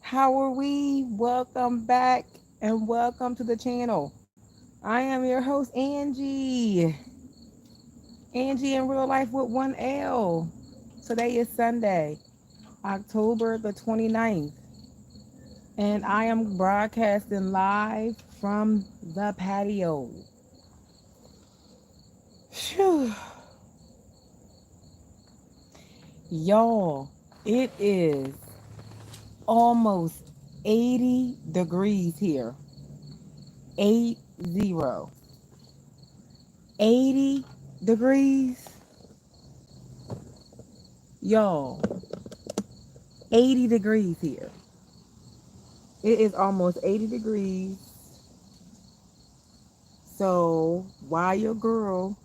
How are we? Welcome back and welcome to the channel. I am your host, Angie. Angie in real life with one L. Today is Sunday, October the 29th, and I am broadcasting live from the patio. Phew. Y'all, it is almost 80 degrees here. 80. 80 degrees. Y'all, 80 degrees here. It is almost 80 degrees. So, while your girl,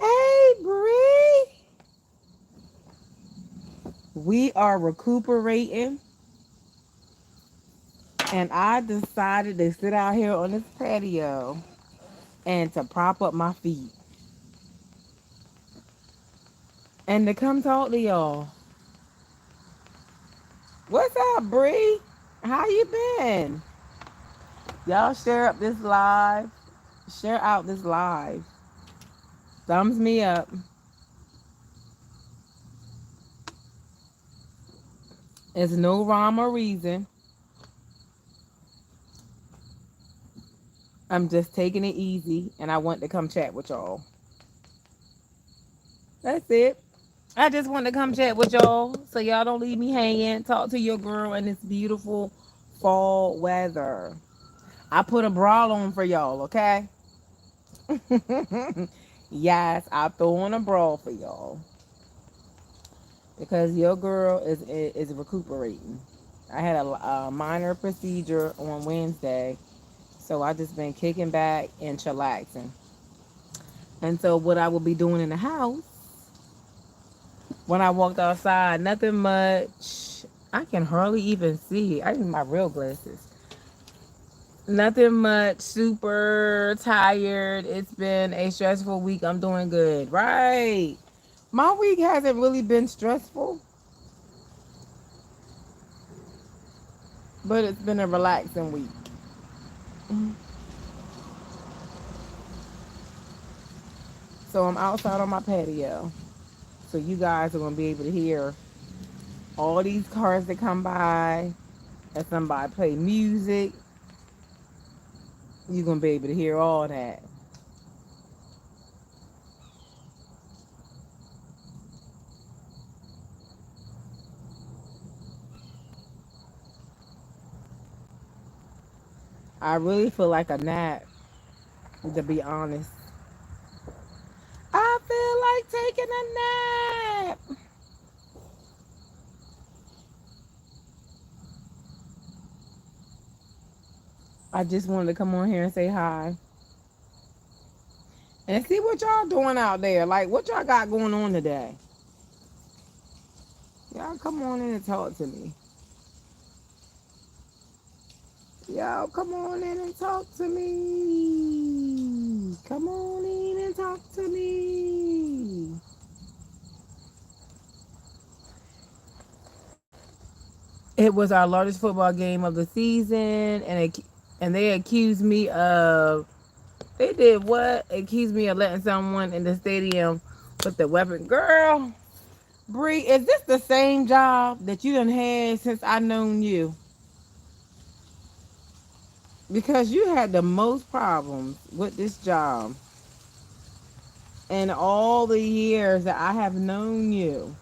hey Bree, we are recuperating, and I decided to sit out here on this patio and to prop up my feet and to come talk to y'all. What's up, Bree? How you been? Y'all share up this live. Share out this live. Thumbs me up. It's no rhyme or reason. I'm just taking it easy and I want to come chat with y'all. That's it. I just want to come chat with y'all so y'all don't leave me hanging. Talk to your girl in this beautiful fall weather. I put a bra on for y'all, okay? Yes, I throw on a bra for y'all because your girl is recuperating. I had a minor procedure on Wednesday, so I just been kicking back and chillaxing. And so what I will be doing in the house when I walked outside, nothing much. I can hardly even see. I need my real glasses. Nothing much. Super tired. It's been a stressful week. I'm doing good. Right. My week hasn't really been stressful, but it's been a relaxing week. So I'm outside on my patio. So you guys are going to be able to hear all these cars that come by and somebody play music. You're going to be able to hear all that. I really feel like a nap, to be honest. I feel like taking a nap. I just wanted to come on here and say hi and see what y'all doing out there. Like, what y'all got going on today? Y'all come on in and talk to me. Y'all come on in and talk to me. Come on in and talk to me. It was our largest football game of the season, and they accused me of they did what? Accused me of letting someone in the stadium with the weapon. Girl, Bree, is this the same job that you done had since I known you? Because you had the most problems with this job in all the years that I have known you.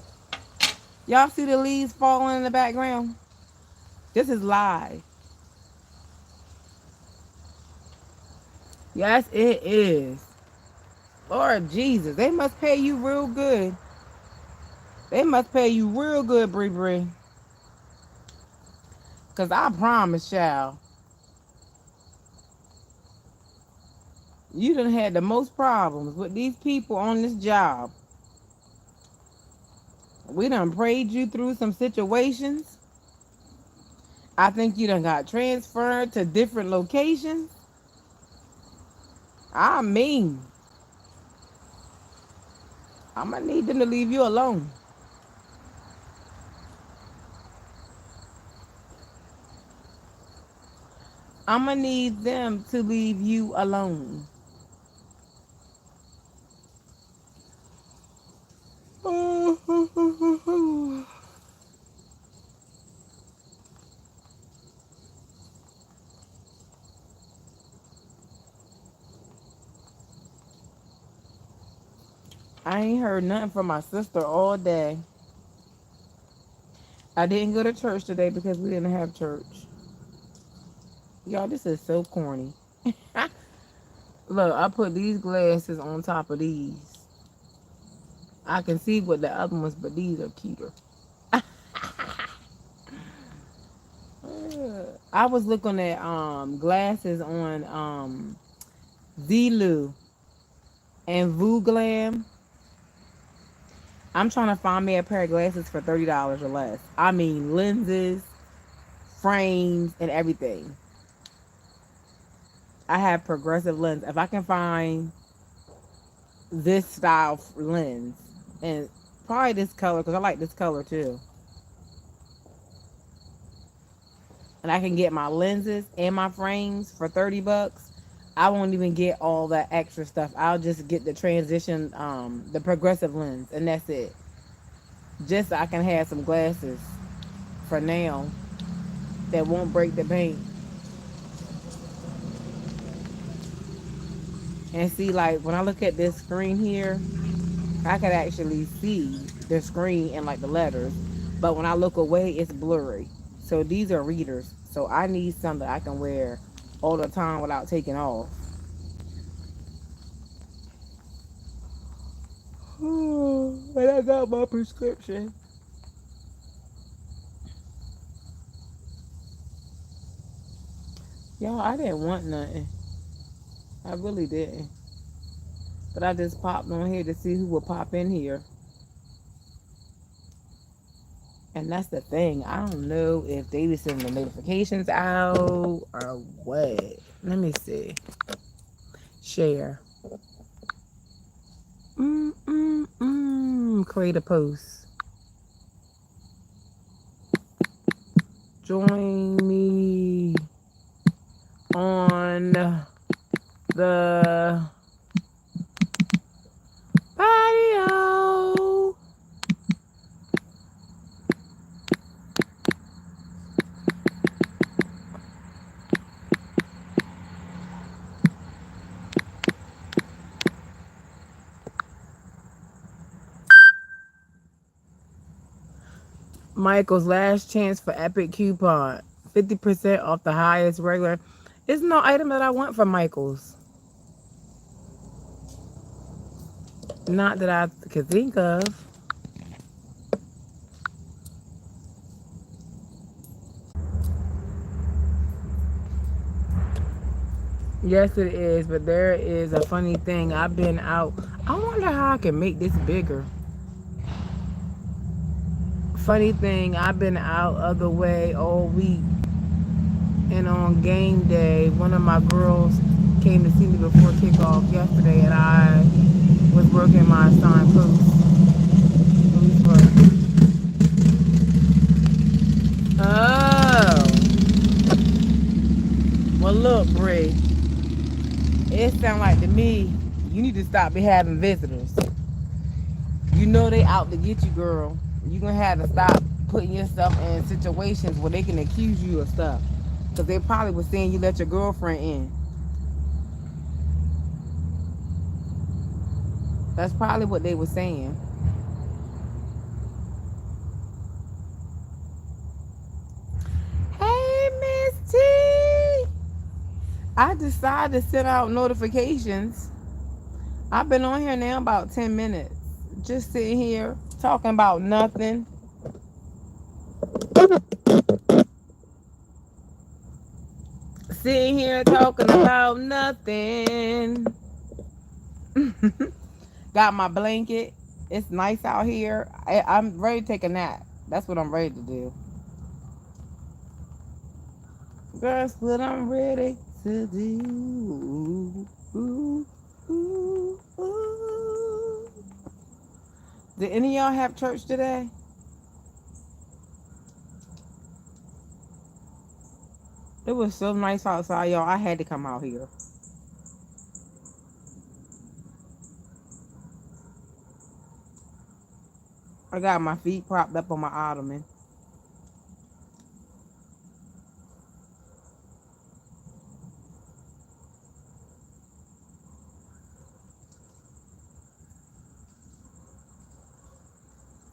Y'all see the leaves falling in the background? This is live. Yes, it is. Lord Jesus, they must pay you real good. They must pay you real good, Bree Bree. Because I promise, y'all, you done had the most problems with these people on this job. We done prayed you through some situations. I think you done got transferred to different locations. I mean, I'm going to need them to leave you alone. I'm gonna need them to leave you alone. I ain't heard nothing from my sister all day. I didn't go to church today because we didn't have church. Y'all, this is so corny. Look, I put these glasses on top of these. I can see what the other ones, but these are cuter. I was looking at glasses on Zulu and Vooglam. I'm trying to find me a pair of glasses for $30 or less. I mean lenses, frames, and everything. I have progressive lens. If I can find this style lens and probably this color, because I like this color too, and I can get my lenses and my frames for $30, I won't even get all that extra stuff. I'll just get the transition, the progressive lens, and that's it. Just so I can have some glasses for now that won't break the bank. And see, like when I look at this screen here, I could actually see the screen and like the letters. But when I look away, it's blurry. So these are readers. So I need something I can wear all the time without taking off. But I got my prescription. Y'all, I didn't want nothing. I really didn't. But I just popped on here to see who would pop in here. And that's the thing. I don't know if they be sending the notifications out or what. Let me see. Share. Create a post. Join me on the patio. Michael's last chance for epic coupon. 50% off the highest regular. It's no item that I want from Michael's. Not that I could think of. Yes, it is, but there is a funny thing. I've been out. I wonder how I can make this bigger. Funny thing, I've been out other way all week. And on game day, one of my girls came to see me before kickoff yesterday, and I was working my assigned post. Oh. Well, look, Bree. It sounds like to me, you need to stop be having visitors. You know they out to get you, girl. You're going to have to stop putting yourself in situations where they can accuse you of stuff. Because they probably was saying you let your girlfriend in. That's probably what they were saying. Hey, Miss T. I decided to send out notifications. I've been on here now about 10 minutes. Just sitting here talking about nothing. Sitting here talking about nothing. Got my blanket. It's nice out here. I'm ready to take a nap. That's what I'm ready to do. That's what I'm ready to do. Ooh, ooh, ooh. Did any of y'all have church today? It was so nice outside, y'all. I had to come out here. I got my feet propped up on my ottoman.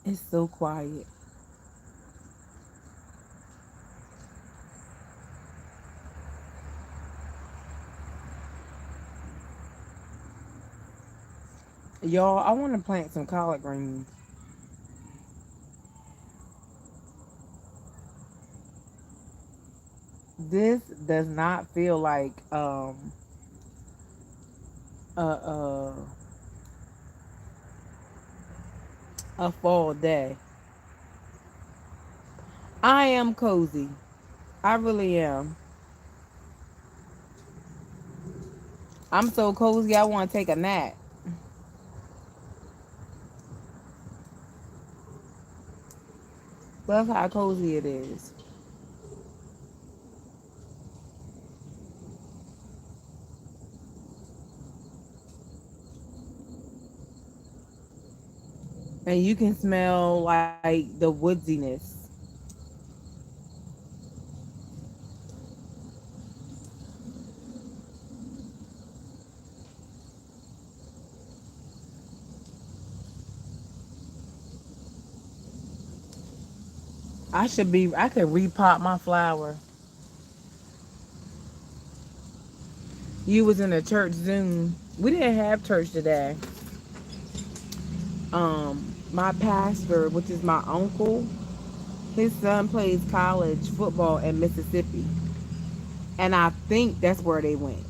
It's so quiet. Y'all, I want to plant some collard greens. This does not feel like a a fall day. I am cozy. I really am. I'm so cozy I want to take a nap. That's how cozy it is. And you can smell like the woodsiness. I could repot my flower. You was in a church Zoom. We didn't have church today. My pastor, which is my uncle, his son plays college football in Mississippi. And I think that's where they went.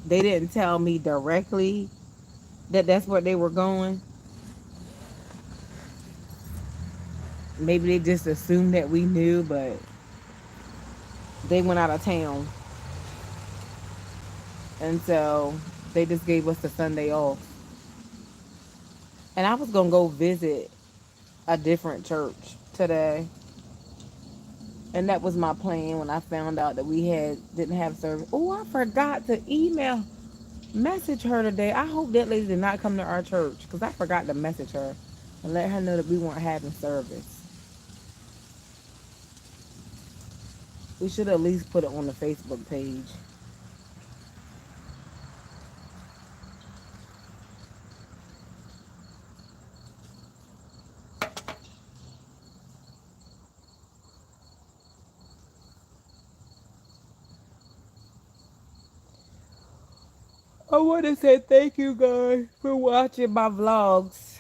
They didn't tell me directly that that's where they were going. Maybe they just assumed that we knew, but they went out of town. And so they just gave us the Sunday off. And I was going to go visit a different church today. And that was my plan when I found out that we didn't have service. Oh, I forgot to message her today. I hope that lady did not come to our church because I forgot to message her and let her know that we weren't having service. We should at least put it on the Facebook page. I want to say thank you guys for watching my vlogs.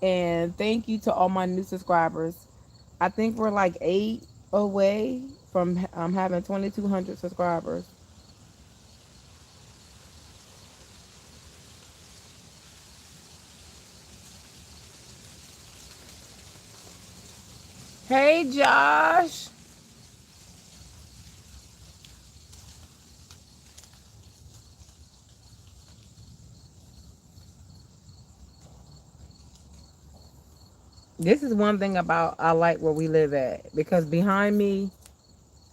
And thank you to all my new subscribers. I think we're like 8 away from having 2,200 subscribers. Hey, Josh. This is one thing about I like where we live at because behind me,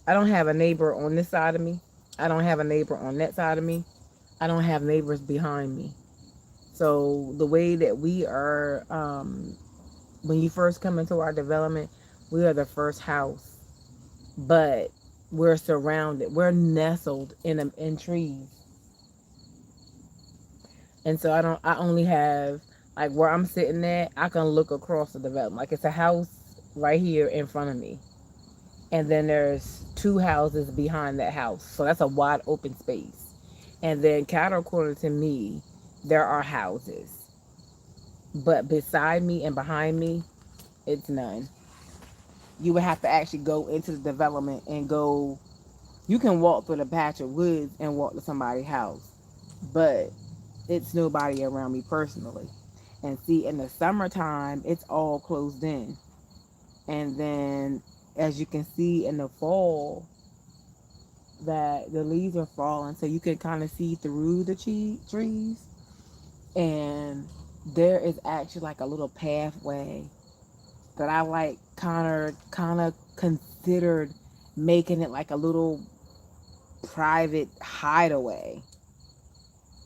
I don't have a neighbor on this side of me. I don't have a neighbor on that side of me. I don't have neighbors behind me. So the way that we are, when you first come into our development, we are the first house, but we're surrounded. We're nestled in trees, and so I don't. I only have like where I'm sitting at. I can look across the development. Like it's a house right here in front of me, and then there's two houses behind that house. So that's a wide open space. And then cattle corner to me, there are houses. But beside me and behind me, it's none. You would have to actually go into the development and go. You can walk through the patch of woods and walk to somebody's house. But it's nobody around me personally. And see, in the summertime, it's all closed in. And then, as you can see in the fall, that the leaves are falling, so you can kind of see through the trees. And there is actually like a little pathway that I like kind of considered making it like a little private hideaway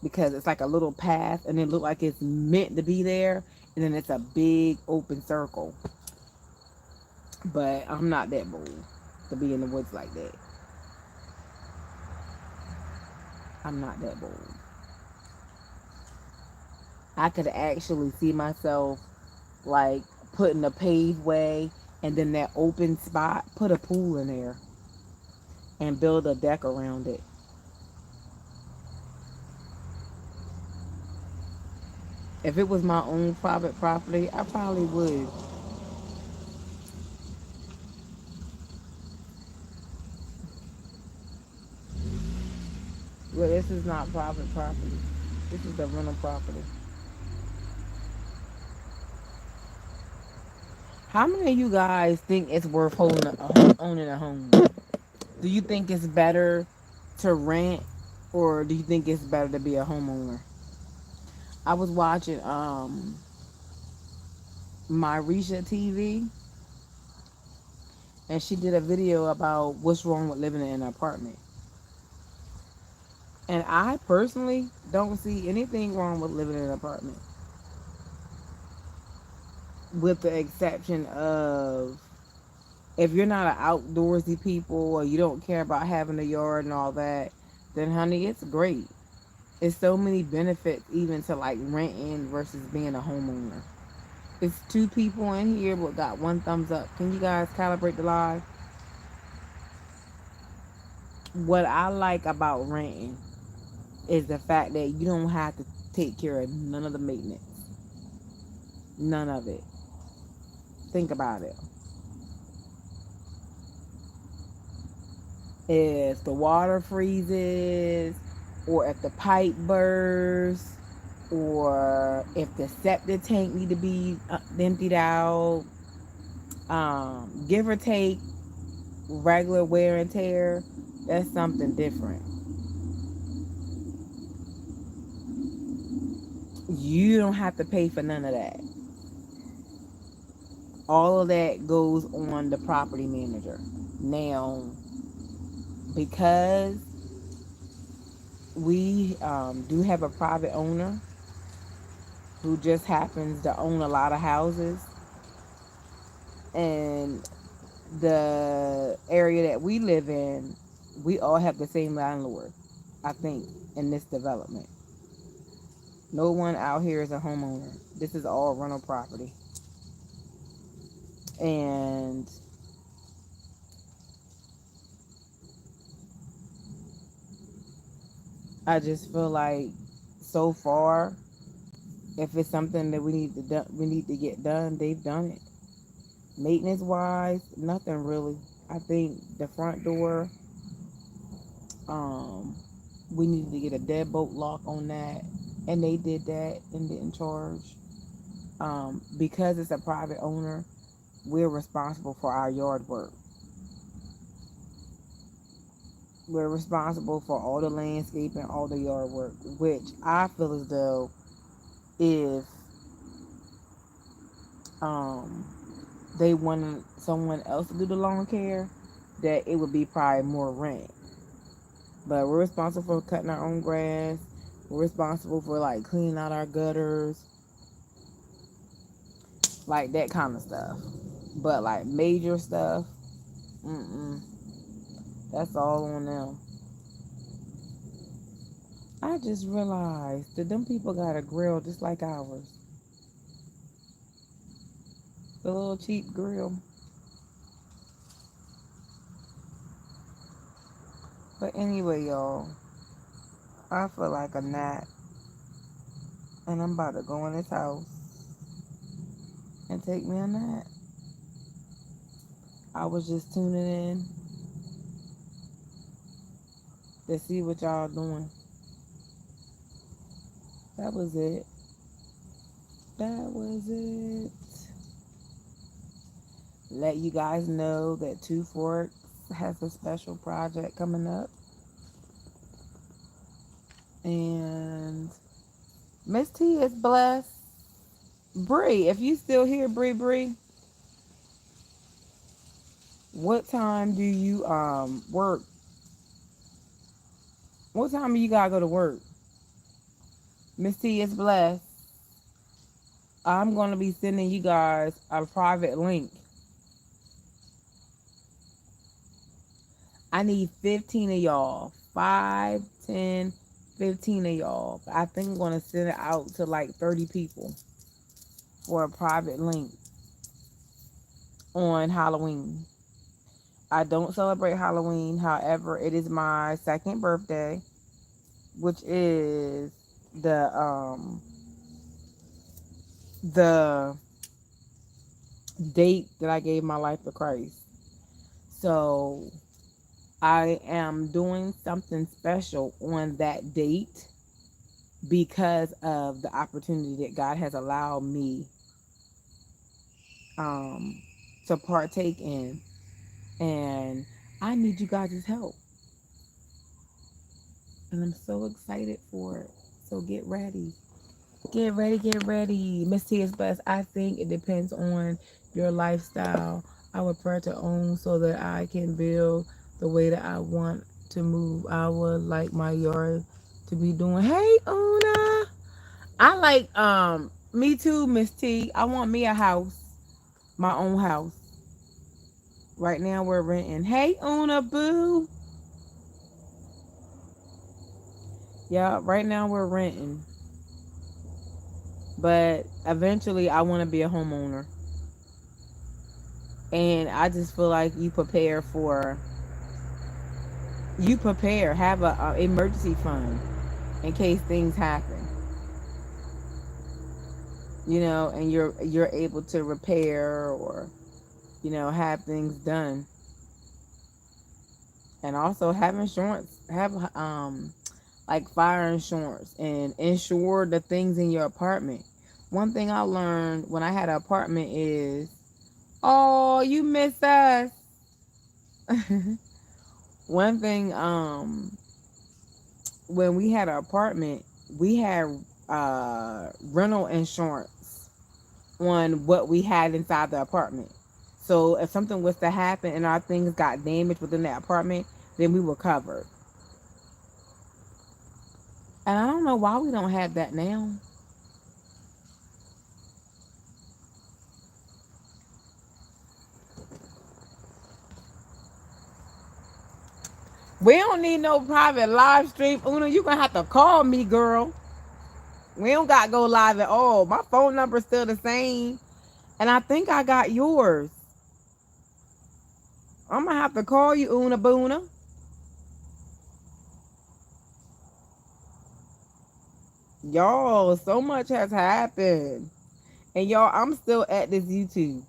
because it's like a little path and it look like it's meant to be there, and then it's a big open circle. But I'm not that bold to be in the woods like that. I'm not that bold. I could actually see myself like putting a paved way and then that open spot, put a pool in there and build a deck around it. If it was my own private property, I probably would. Well, this is not private property. This is the rental property. How many of you guys think it's worth owning a home? Do you think it's better to rent, or do you think it's better to be a homeowner? I was watching my Risha TV, and she did a video about what's wrong with living in an apartment. And I personally don't see anything wrong with living in an apartment, with the exception of if you're not an outdoorsy people or you don't care about having a yard and all that, then honey, it's great. It's so many benefits even to like renting versus being a homeowner. It's two people in here but got one thumbs up. Can you guys calibrate the live? What I like about renting is the fact that you don't have to take care of none of the maintenance. None of it. Think about it. If the water freezes, or if the pipe bursts, or if the septic tank need to be emptied out, give or take regular wear and tear, that's something different. You don't have to pay for none of that. All of that goes on the property manager. Now, because we do have a private owner who just happens to own a lot of houses, and the area that we live in, we all have the same landlord, I think, in this development. No one out here is a homeowner. This is all rental property. And I just feel like so far, if it's something that we need to get done, they've done it. Maintenance wise, nothing really. I think the front door, um, we needed to get a deadbolt lock on that, and they did that and didn't charge. Because it's a private owner, we're responsible for our yard work. We're responsible for all the landscaping, all the yard work, which I feel as though if um, they wanted someone else to do the lawn care, that it would be probably more rent. But we're responsible for cutting our own grass. We're responsible for like cleaning out our gutters, like that kind of stuff. But like major stuff, mm-mm, that's all on them. I just realized that them people got a grill just like ours. The little cheap grill. But anyway, y'all, I feel like a nap, and I'm about to go in this house and take me a nap. I was just tuning in to see what y'all doing. That was it. That was it. Let you guys know that Two Forks has a special project coming up. And Miss T is blessed. Bree, if you still here, Bree, What time do you work? What time do you gotta go to work? Miss T is blessed. I'm gonna be sending you guys a private link. I need 15 of y'all. 5, 10, 15 of y'all. I think I'm gonna send it out to like 30 people for a private link on Halloween. I don't celebrate Halloween. However, it is my second birthday, which is the date that I gave my life to Christ. So I am doing something special on that date because of the opportunity that God has allowed me um, to partake in. And I need you guys' help. And I'm so excited for it. So get ready. Get ready, get ready. Miss T is blessed. I think it depends on your lifestyle. I would pray to own so that I can build the way that I want to move. I would like my yard to be doing. Hey, Una. I like me too, Miss T. I want me a house, my own house. Right now we're renting. Hey, Una Boo. Yeah, right now we're renting. But eventually I want to be a homeowner. And I just feel like have a emergency fund in case things happen, and you're able to repair or have things done. And also have insurance, have like fire insurance, and insure the things in your apartment. One thing I learned when I had an apartment is, oh, you miss us. One thing, when we had an apartment, we had rental insurance on what we had inside the apartment. So if something was to happen and our things got damaged within that apartment, then we were covered. And I don't know why we don't have that now. We don't need no private live stream. Una, you're going to have to call me, girl. We don't got to go live at all. My phone number's still the same. And I think I got yours. I'm going to have to call you, Una Boona. Y'all, so much has happened. And y'all, I'm still at this YouTube.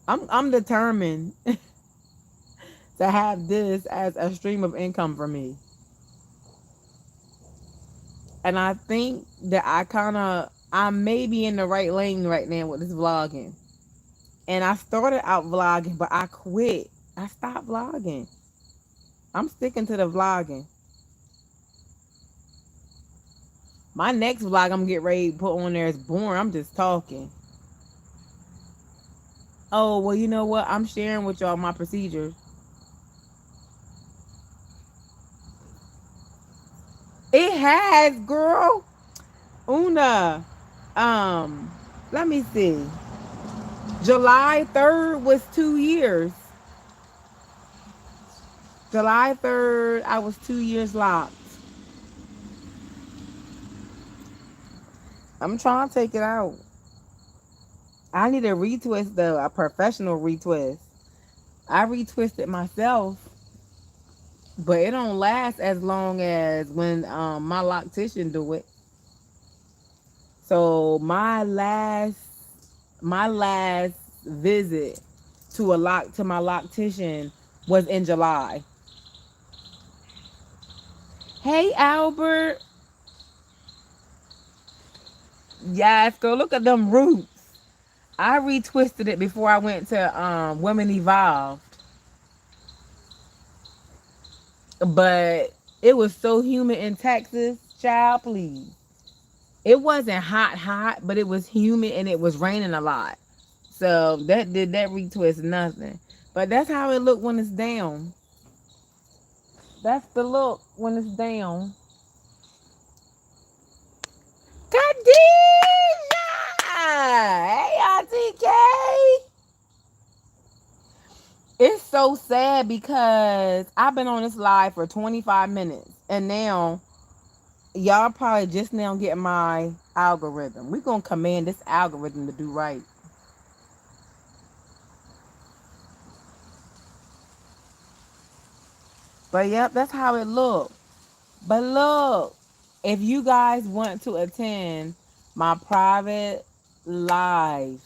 I'm determined to have this as a stream of income for me. And I think that I may be in the right lane right now with this vlogging. And I started out vlogging, but I quit. I stopped vlogging. I'm sticking to the vlogging. My next vlog I'm gonna get ready to put on there is boring. I'm just talking. Oh, well, you know what? I'm sharing with y'all my procedures. It has, girl. Una. Let me see. July 3rd was 2 years. July 3rd, I was 2 years locked. I'm trying to take it out. I need a retwist though, a professional retwist. I retwisted myself, but it don't last as long as when my loctician do it. So my last visit to my loctician was in July. Hey Albert. Yes, go look at them roots. I retwisted it before I went to Women Evolved. But it was so humid in Texas, child, please. It wasn't hot, but it was humid and it was raining a lot. So that retwist nothing. But that's how it look when it's down. That's the look when it's down. Khadijah! Hey, RTK! It's so sad because I've been on this live for 25 minutes and now y'all probably just now getting my algorithm. We're going to command this algorithm to do right. But yep, that's how it look. But look, if you guys want to attend my private live,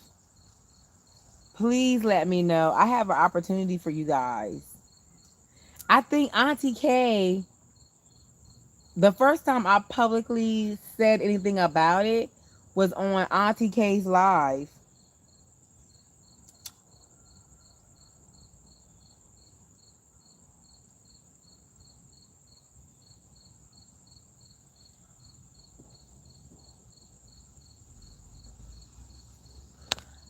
please let me know. I have an opportunity for you guys. I think Auntie K, the first time I publicly said anything about it was on Auntie K's live.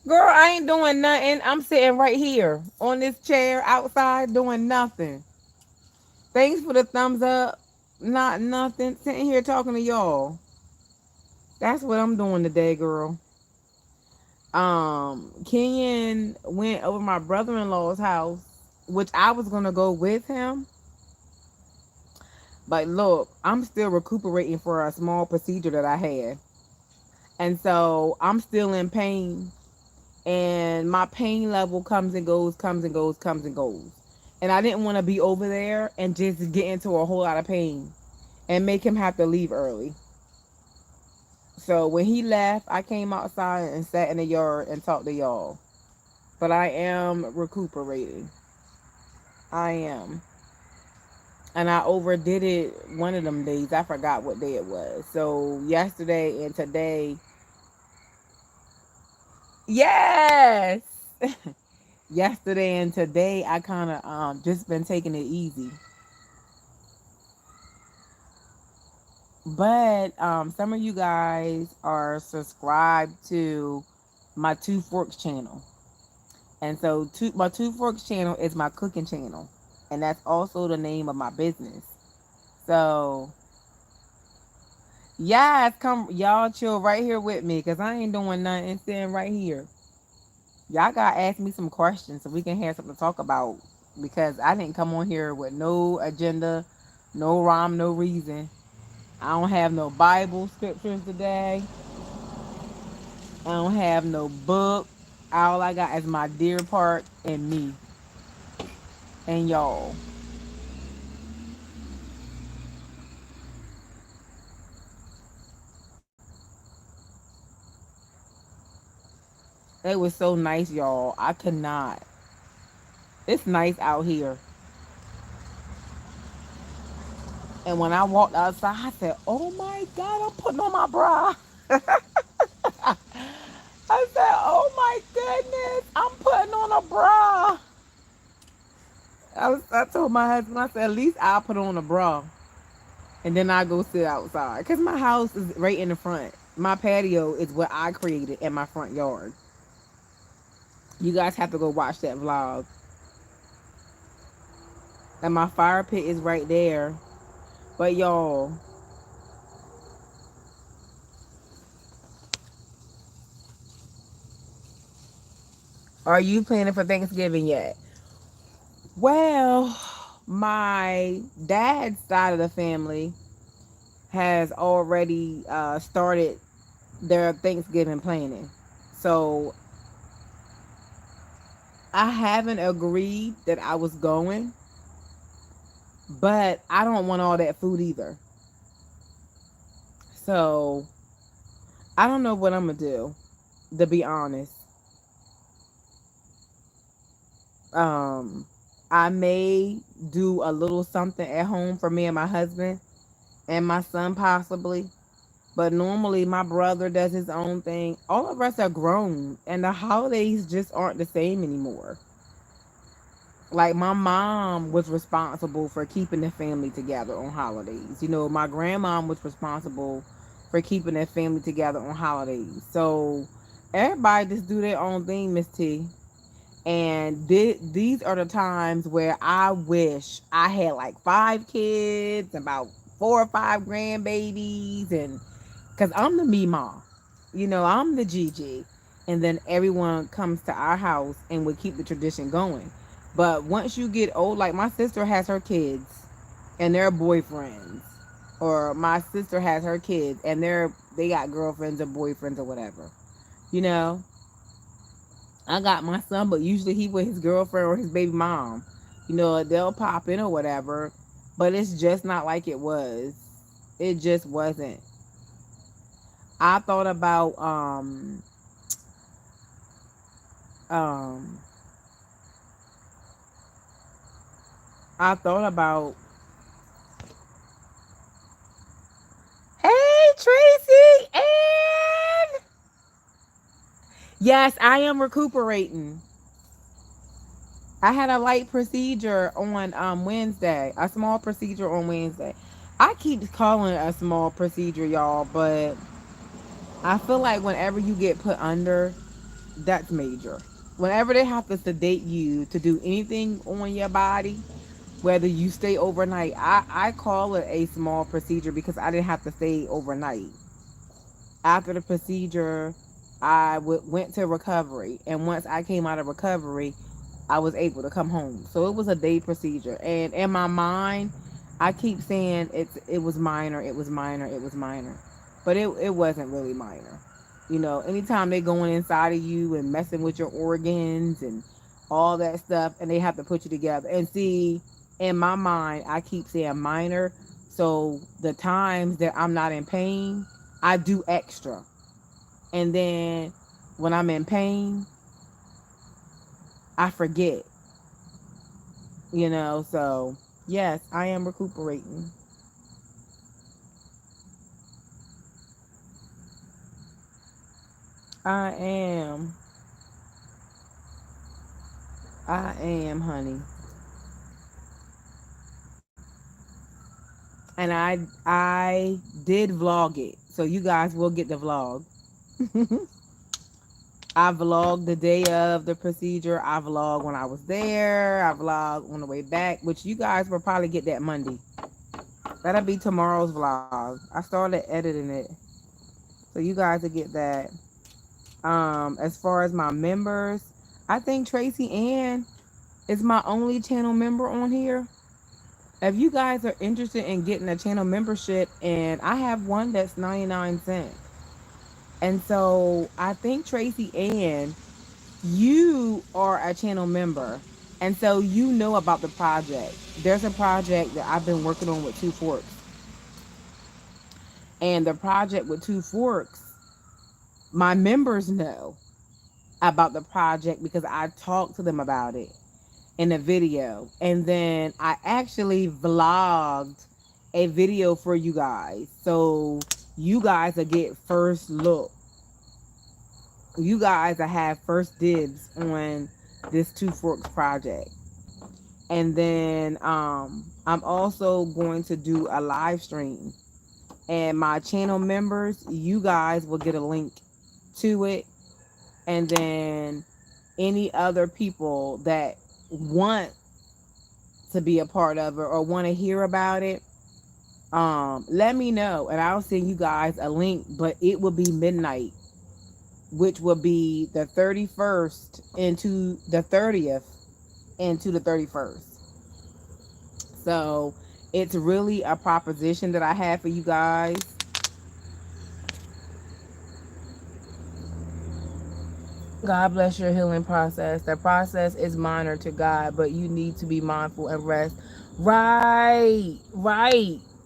Girl, I ain't doing nothing. I'm sitting right here on this chair outside doing nothing. Thanks for the thumbs up. Not nothing. Sitting here talking to y'all. That's what I'm doing today, girl. Kenyon went over my brother-in-law's house, which I was gonna go with him. But look, I'm still recuperating for a small procedure that I had. And so I'm still in pain. And my pain level comes and goes, comes and goes, comes and goes. And I didn't want to be over there and just get into a whole lot of pain and make him have to leave early. So when he left, I came outside and sat in the yard and talked to y'all. But I am recuperating. I am. And I overdid it one of them days. I forgot what day it was. So yesterday and today, yes. Yesterday and today, I kind of just been taking it easy. But some of you guys are subscribed to my Two Forks channel. And so my Two Forks channel is my cooking channel. And that's also the name of my business. So, yes, come, y'all chill right here with me because I ain't doing nothing, sitting right here. Y'all got to ask me some questions so we can have something to talk about because I didn't come on here with no agenda, no rhyme, no reason. I don't have no Bible scriptures today. I don't have no book. All I got is my deer park and me and y'all. It was so nice, y'all. I could not. It's nice out here. And when I walked outside, I said, "Oh my God, I'm putting on my bra." I said, "Oh my goodness, I'm putting on a bra." I told my husband, I said, "At least I'll put on a bra, and then I go sit outside, cause my house is right in the front. My patio is what I created in my front yard. You guys have to go watch that vlog. And my fire pit is right there. But y'all, are you planning for Thanksgiving yet?" Well, my dad's side of the family has already started their Thanksgiving planning. So I haven't agreed that I was going, but I don't want all that food either. So I don't know what I'm gonna do, to be honest. Um, I may do a little something at home for me and my husband and my son possibly. But normally my brother does his own thing. All of us are grown and the holidays just aren't the same anymore. Like my mom was responsible for keeping the family together on holidays. You know, my grandmom was responsible for keeping their family together on holidays. So everybody just do their own thing, Miss T. And these are the times where I wish I had like 5 kids, about 4 or 5 grandbabies, and because I'm the Mima, I'm the Gigi, and then everyone comes to our house and we keep the tradition going. But once you get old, like my sister has her kids and their boyfriends, or my sister has her kids and they got girlfriends or boyfriends or whatever, you know. I got my son, but usually he with his girlfriend or his baby mom. They'll pop in or whatever, but it's just not like it was. It just wasn't. I thought about um I thought about Hey Tracy, and yes, I am recuperating. I had a light procedure on Wednesday, a small procedure on Wednesday. I keep calling it a small procedure, y'all, but I feel like whenever you get put under, that's major. Whenever they have to sedate you to do anything on your body, whether you stay overnight, I call it a small procedure because I didn't have to stay overnight. After the procedure, went to recovery. And once I came out of recovery, I was able to come home. So it was a day procedure. And in my mind, I keep saying it was minor, it was minor, it was minor. But it wasn't really minor. Anytime they going inside of you and messing with your organs and all that stuff, and they have to put you together. And see, in my mind, I keep saying minor. So the times that I'm not in pain, I do extra. And then when I'm in pain, I forget. So yes, I am recuperating. I am. I am, honey. And I did vlog it. So you guys will get the vlog. I vlogged the day of the procedure. I vlogged when I was there. I vlogged on the way back, which you guys will probably get that Monday. That'll be tomorrow's vlog. I started editing it. So you guys will get that. As far as my members, I think Tracy Ann is my only channel member on here. If you guys are interested in getting a channel membership, and I have one that's 99 cents. And so I think Tracy Ann, you are a channel member. And so you know about the project. There's a project that I've been working on with Two Forks. And the project with Two Forks, my members know about the project because I talked to them about it in a video. And then I actually vlogged a video for you guys. So you guys will get first look. You guys will have first dibs on this Two Forks project. And then I'm also going to do a live stream. And my channel members, you guys will get a link to it. And then any other people that want to be a part of it or want to hear about it, let me know and I'll send you guys a link. But it will be midnight, which will be the 31st into the 30th into the 31st. So it's really a proposition that I have for you guys. God bless your healing process. The process is minor to God, but you need to be mindful and rest. Right,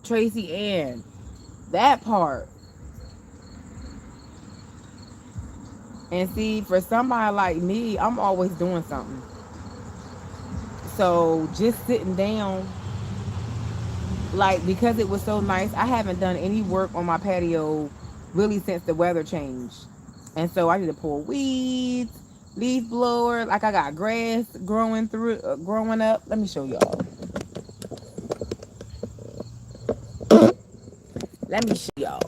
Tracy Ann. That part. And see, for somebody like me, I'm always doing something. So just sitting down, like, because it was so nice, I haven't done any work on my patio really since the weather changed. And so I need to pull weeds, leaf blower, like I got grass growing up. Let me show y'all. Let me show y'all.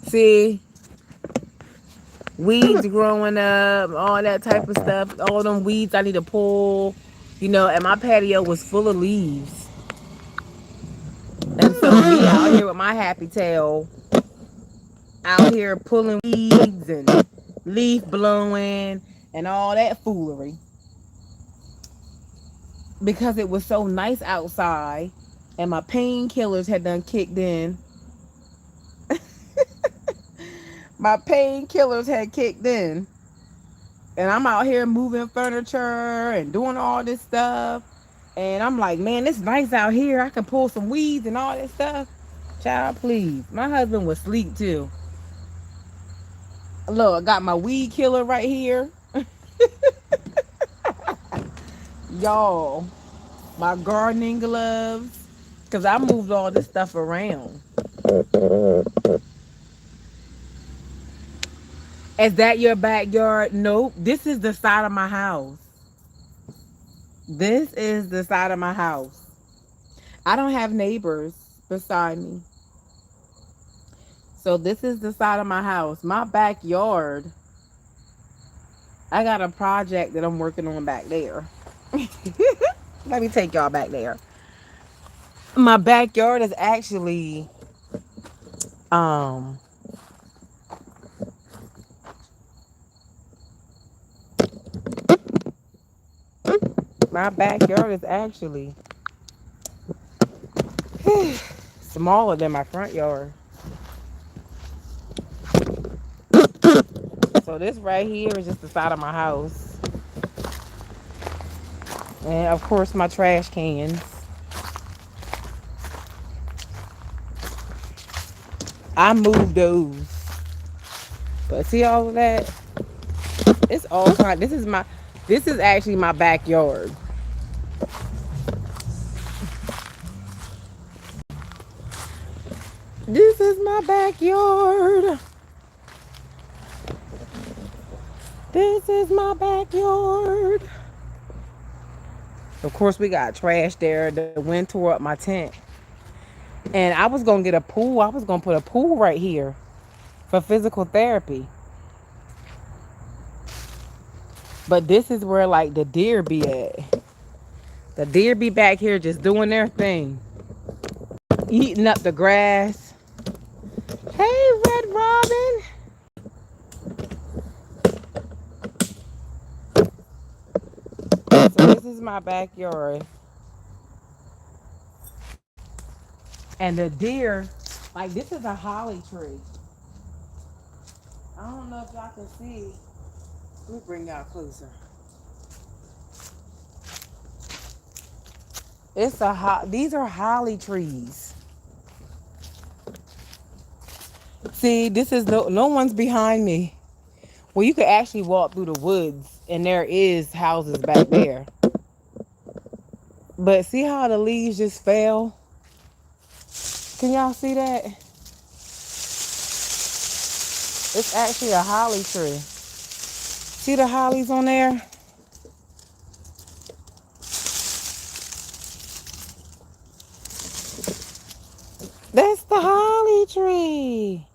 See, weeds growing up, all that type of stuff. All them weeds I need to pull, and my patio was full of leaves. And so me out here with my happy tail, out here pulling weeds and leaf blowing and all that foolery. Because it was so nice outside and my painkillers had done kicked in. My painkillers had kicked in. And I'm out here moving furniture and doing all this stuff. And I'm like, man, it's nice out here. I can pull some weeds and all this stuff. Child, please. My husband was asleep too. Look, I got my weed killer right here. Y'all, my gardening gloves. Because I moved all this stuff around. Is that your backyard? Nope. This is the side of my house. This is the side of my house. I don't have neighbors beside me. So this is the side of my house. My backyard, I got a project that I'm working on back there. Let me take y'all back there. My backyard is actually um my backyard is actually smaller than my front yard. So this right here is just the side of my house. And of course my trash cans. I moved those. But see all of that? It's all kind. This is actually my backyard. This is my backyard. This is my backyard. Of course, we got trash there. The wind tore up my tent. And I was going to get a pool. I was going to put a pool right here for physical therapy. But this is where, like, the deer be at. The deer be back here just doing their thing. Eating up the grass. Hey, Red Robin. So this is my backyard. And the deer, like this is a holly tree. I don't know if y'all can see. Let me bring y'all closer. These are holly trees. See, this is no one's behind me. Well, you could actually walk through the woods and there is houses back there. But see how the leaves just fell? Can y'all see that? It's actually a holly tree. See the hollies on there? That's the holly tree.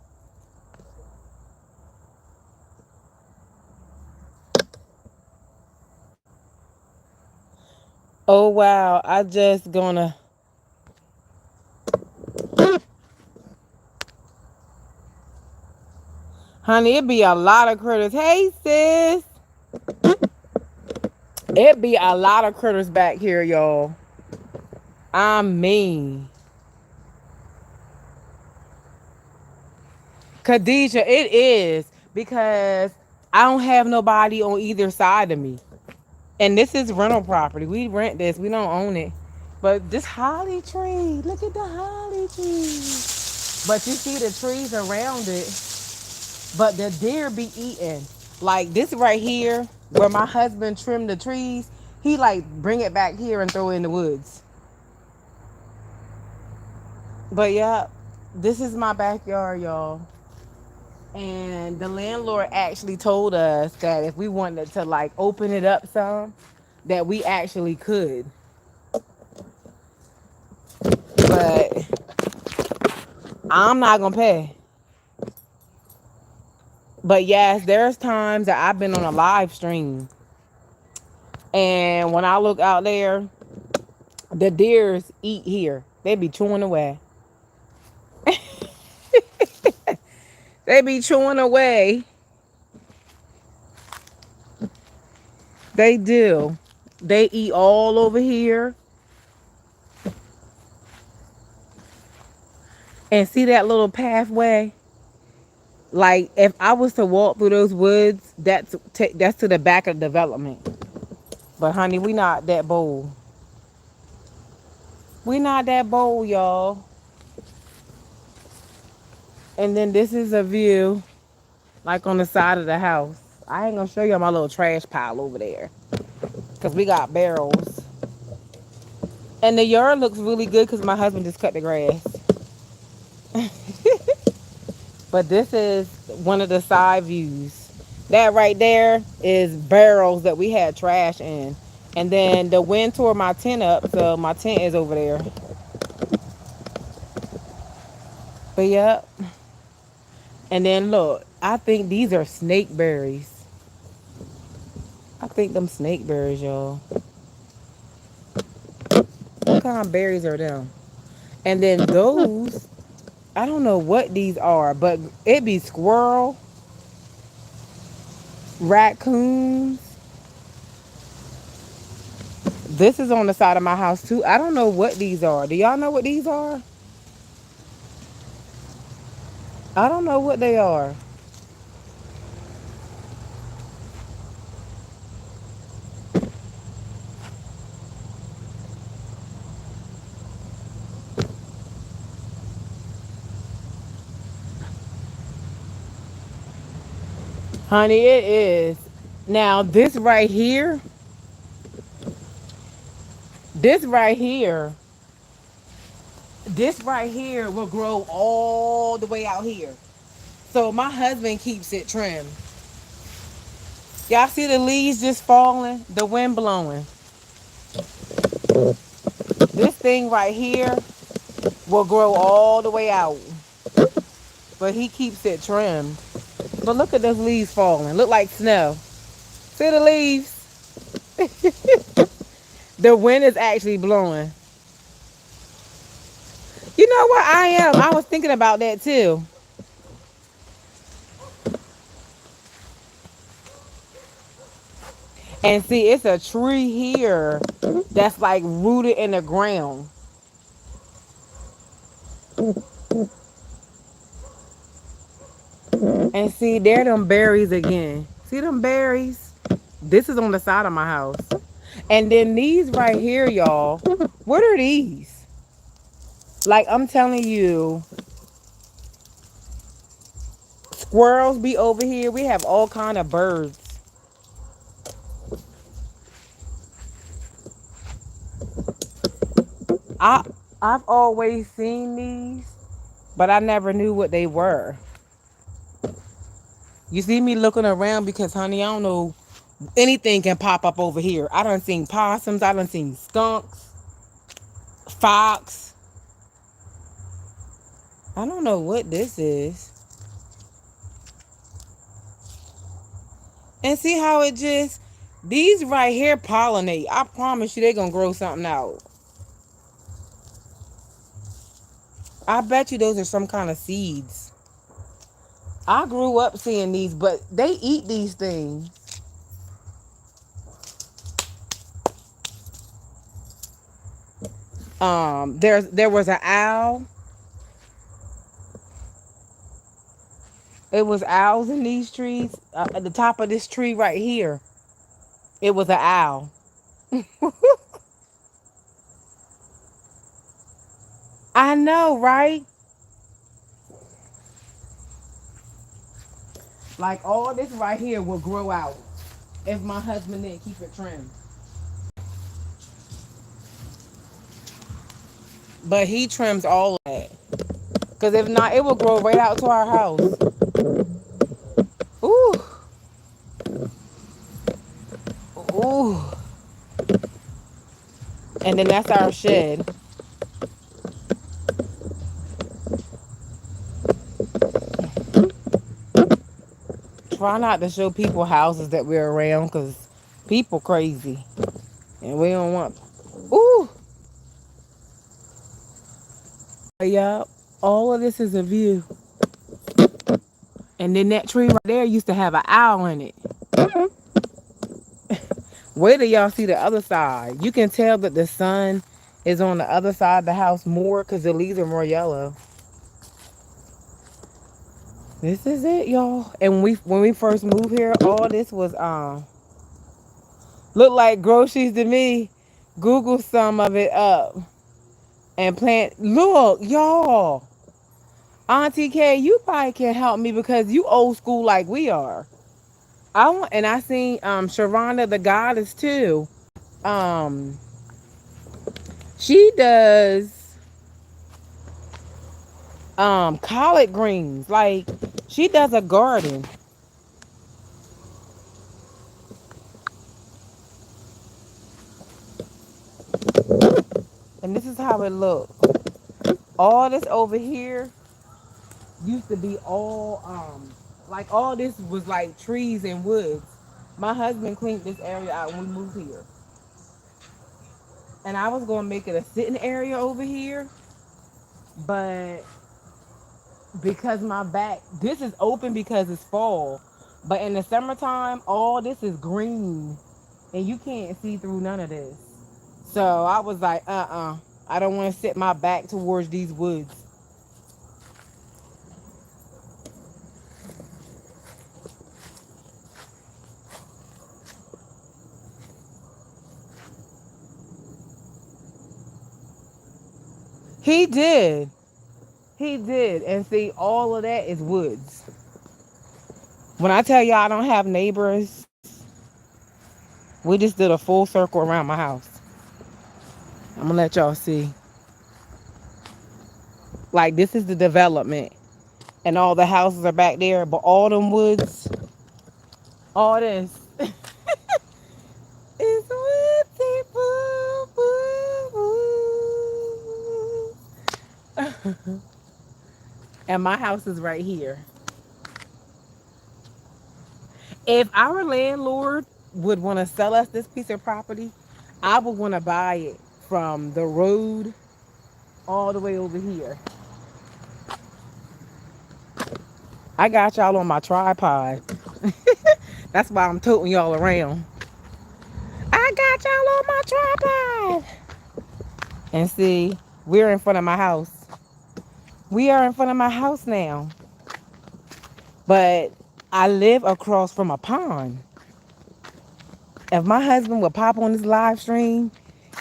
Oh wow, I just gonna honey, it be a lot of critters. Hey sis. It be a lot of critters back here, y'all. I mean, Khadijah, it is because I don't have nobody on either side of me. And this is rental property. We rent this. We don't own it. But this holly tree, look at the holly tree. But you see the trees around it. But the deer be eating. Like this right here, where my husband trimmed the trees, he like bring it back here and throw it in the woods. But yeah, this is my backyard, y'all. And the landlord actually told us that if we wanted to like open it up some, that we actually could. But I'm not gonna pay. But yes, there's times that I've been on a live stream, and when I look out there, the deers eat here. They be chewing away. They be chewing away. They do. They eat all over here. And see that little pathway? Like if I was to walk through those woods, that's to the back of development. But honey, we not that bold. We not that bold, y'all. And then this is a view, like on the side of the house. I ain't gonna show you my little trash pile over there, cause we got barrels. And the yard looks really good because my husband just cut the grass. But this is one of the side views. That right there is barrels that we had trash in. And then the wind tore my tent up, so my tent is over there. But yep. And then look, I think these are snake berries. I think them snake berries, y'all. What kind of berries are them? And then those, I don't know what these are, but it be squirrel, raccoons. This is on the side of my house too. I don't know what these are. Do y'all know what these are? I don't know what they are. Honey, it is. Now, this right here, this right here will grow all the way out here. So my husband keeps it trimmed. Y'all see the leaves just falling? The wind blowing. This thing right here will grow all the way out. But he keeps it trimmed. But look at those leaves falling. Look like snow. See the leaves? The wind is actually blowing. You know what I am? I was thinking about that too. And see, it's a tree here that's like rooted in the ground. And see, there them berries again. See them berries? This is on the side of my house. And then these right here, y'all. What are these? Like I'm telling you, squirrels be over here. We have all kind of birds. I I've always seen these, but I never knew what they were. You see me looking around because, honey, I don't know, anything can pop up over here. I done seen possums. I done seen skunks, fox. I don't know what this is. And see how it just, these right here pollinate. I promise you they gonna grow something out. I bet you those are some kind of seeds. I grew up seeing these, but they eat these things. There was an owl. It was owls in these trees. At the top of this tree right here, it was an owl. I know, right? Like all this right here will grow out if my husband didn't keep it trimmed. But he trims all of that. Because if not, it will grow right out to our house. Ooh. Ooh. And then that's our shed. try not to show people houses that we're around because people crazy. And we don't want. Ooh! Yeah. All of this is a view. And then that tree right there used to have an owl in it. Wait till y'all see the other side. You can tell that the sun is on the other side of the house more because the leaves are more yellow. This is it, y'all. And when we first moved here, all this was looked like groceries to me. Google some of it up and plant. Look, y'all. Auntie K, you probably can help me because you old school like we are. I seen Sharonda the goddess too. Um she does collard greens. Like she does a garden. And this is how it looks. All this over here used to be all like all this was like trees and woods. My husband cleaned this area out when we moved here. And I was gonna make it a sitting area over here, but because my back this is open because it's fall. But in the summertime, all this is green and you can't see through none of this. So I was like, I don't want to sit my back towards these woods. He did. He did. And see, all of that is woods. When I tell y'all I don't have neighbors, we just did a full circle around my house. I'm gonna let y'all see. Like this is the development. And all the houses are back there, but all them woods, all this is woodsy boo boo boo. And my house is right here. If our landlord would want to sell us this piece of property, I would want to buy it from the road all the way over here. I got y'all on my tripod. That's why I'm toting y'all around. I got y'all on my tripod. And see, we're in front of my house. We are in front of my house now. But I live across from a pond. If my husband would pop on this live stream,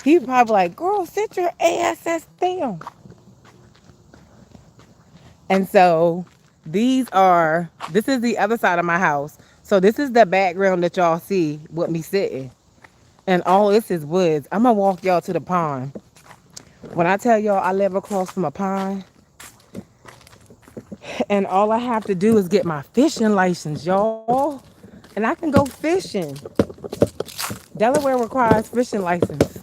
he'd probably like, girl, sit your ass down. And so this is the other side of my house. So this is the background that y'all see with me sitting. And all this is woods. I'm going to walk y'all to the pond. When I tell y'all I live across from a pond, and all I have to do is get my fishing license, y'all. And I can go fishing. Delaware requires fishing license.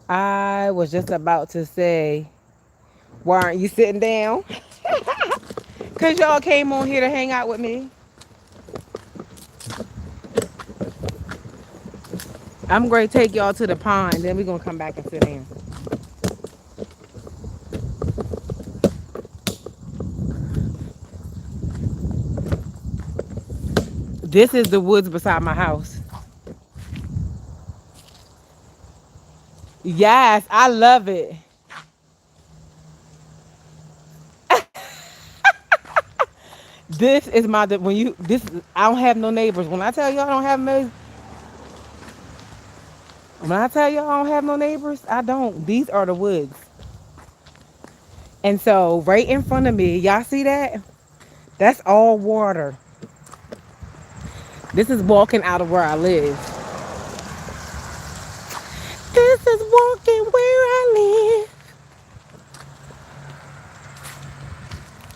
I was just about to say, why aren't you sitting down? Because y'all came on here to hang out with me. I'm going to take y'all to the pond. Then we're going to come back and sit down. This is the woods beside my house. Yes, I love it. This is I don't have no neighbors. When I tell y'all I don't have no, when I tell y'all I don't have no neighbors, I don't. These are the woods. And so right in front of me, y'all see that? That's all water. This is walking out of where I live. This is walking where I live.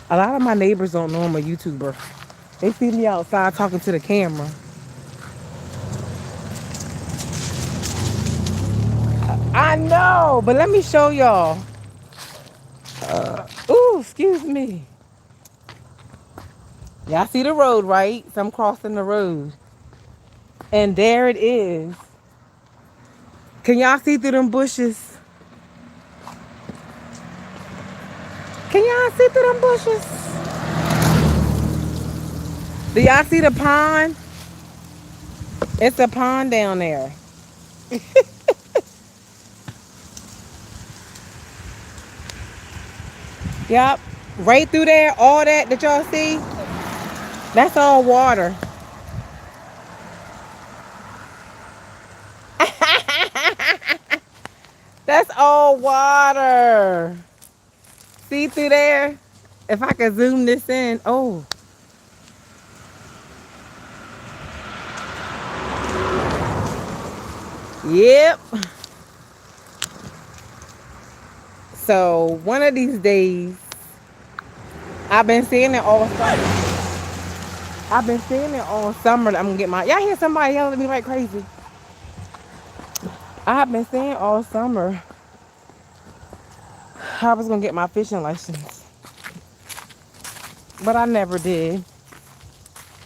A lot of my neighbors don't know I'm a YouTuber. They see me outside talking to the camera. I know, but let me show y'all. Ooh, excuse me. Y'all see the road, right? So I'm crossing the road. And there it is. Can y'all see through them bushes? Can y'all see through them bushes? Do y'all see the pond? It's a pond down there. Yep. Right through there, all that y'all see, that's all water. That's all water. See through there? If I could zoom this in. Oh, yep. So one of these days, I've been seeing it all summer. I've been seeing it all summer. I'm gonna get my. Y'all hear somebody yelling at me like crazy? I've been seeing all summer I was gonna get my fishing license, but I never did.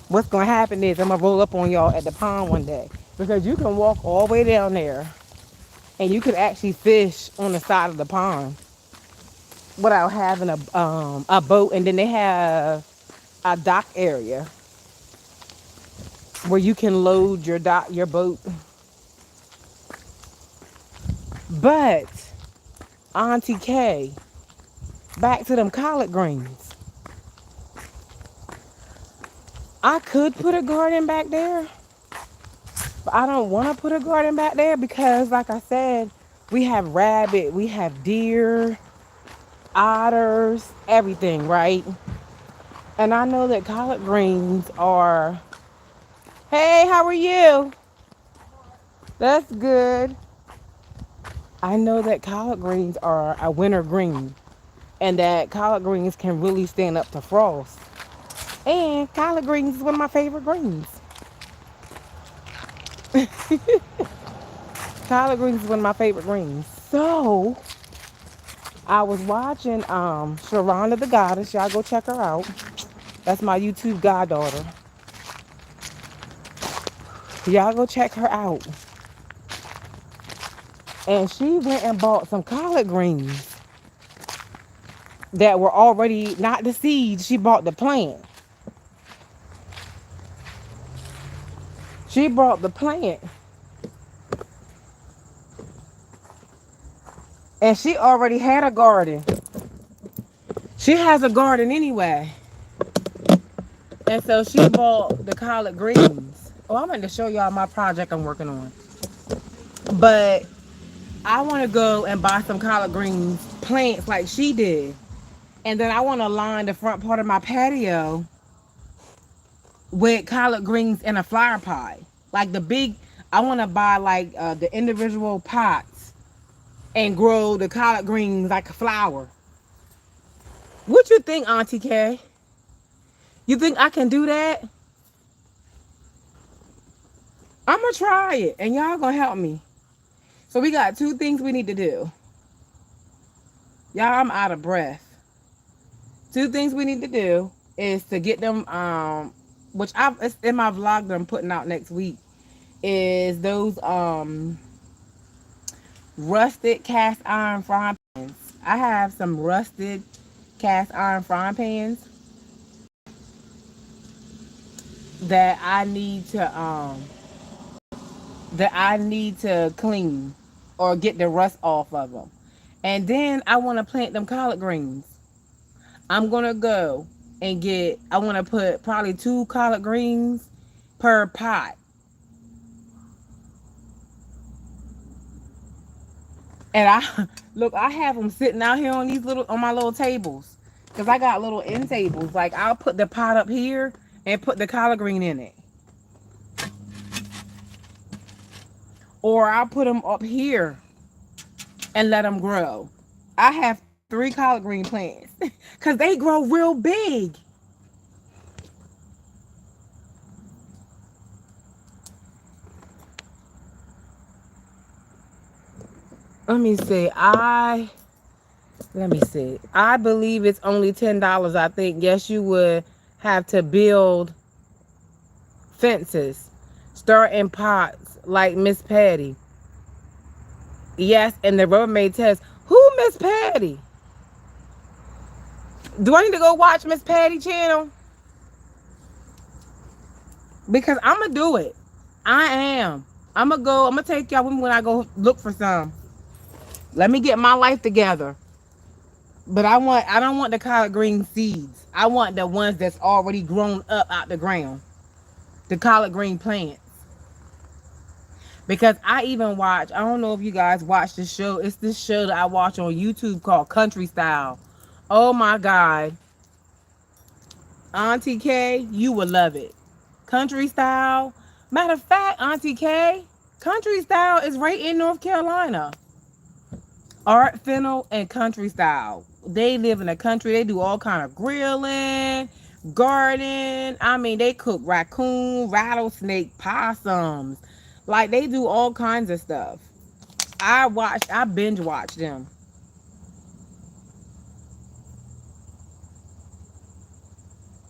What's gonna happen is I'm gonna roll up on y'all at the pond one day because you can walk all the way down there and you can actually fish on the side of the pond without having a boat. And then they have a dock area where you can load your boat. But Auntie K, back to them collard greens. I could put a garden back there, but I don't want to put a garden back there because, like I said, we have rabbit, we have deer, otters, everything, right? And I know that collard greens are. Hey, how are you? That's good. I know that collard greens are a winter green and that collard greens can really stand up to frost. And collard greens is one of my favorite greens. Collard greens is one of my favorite greens. So I was watching Sharonda the Goddess. Y'all go check her out. That's my YouTube goddaughter. Y'all go check her out. And she went and bought some collard greens that were already, not the seeds, she bought the plant. She bought the plant. And she already had a garden. She has a garden anyway. And so she bought the collard greens. Oh, I'm going to show y'all my project I'm working on. But I want to go and buy some collard greens plants like she did. And then I want to line the front part of my patio with collard greens in a flower pot. Like the big, I want to buy like the individual pots and grow the collard greens like a flower. What you think, Auntie K? You think I can do that? I'm going to try it and y'all going to help me. So we got two things we need to do. Y'all, I'm out of breath. Two things we need to do is to get them, which it's in my vlog that I'm putting out next week, is those rusted cast iron frying pans. I have some rusted cast iron frying pans that I need to clean or get the rust off of them. And then I want to plant them collard greens. I'm going to go and I want to put probably 2 collard greens per pot. And look, I have them sitting out here on my little tables. Because I got little end tables. Like I'll put the pot up here and put the collard green in it. Or I'll put them up here and let them grow. I have 3 collard green plants. Because they grow real big. Let me see. I believe it's only $10, I think. Yes, you would have to build fences, start in pots like Miss Patty. Yes, and the Rubbermaid test. Who Miss Patty? Do I need to go watch Miss Patty channel? Because I'm gonna do it. I am. I'm gonna go. I'm gonna take y'all with me when I go look for some. Let me get my life together. But I don't want the collard green seeds. I want the ones that's already grown up out the ground. The collard green plants. Because I even watch, I don't know if you guys watch this show. It's this show that I watch on YouTube called Country Style. Oh my God. Auntie K, you will love it. Country Style. Matter of fact, Auntie K, Country Style is right in North Carolina. Art Fennel and Country Style. They live in the country. They do all kind of grilling, garden. I mean, they cook raccoon, rattlesnake, possums. Like they do all kinds of stuff. I binge watch them.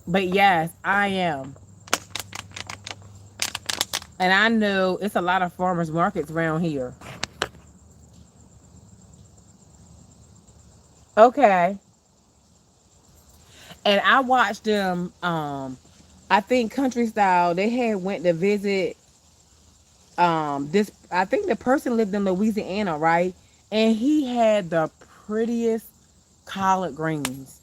But yes, I am. And I know it's a lot of farmers markets around here. Okay. And I watched them, I think Country Style, they had went to visit this, I think the person lived in Louisiana, right? And he had the prettiest collard greens.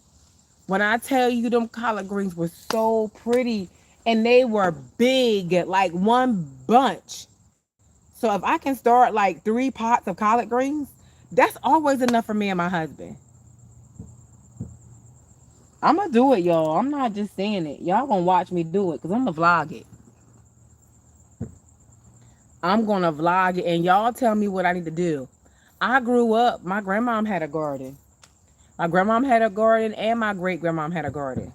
When I tell you them collard greens were so pretty and they were big, like one bunch. So if I can start like 3 pots of collard greens, that's always enough for me and my husband. I'm gonna do it, y'all. I'm not just saying it. Y'all gonna watch me do it because I'm gonna vlog it. I'm gonna vlog it and y'all tell me what I need to do. I grew up, my grandmom had a garden. My grandmom had a garden and my great grandmom had a garden.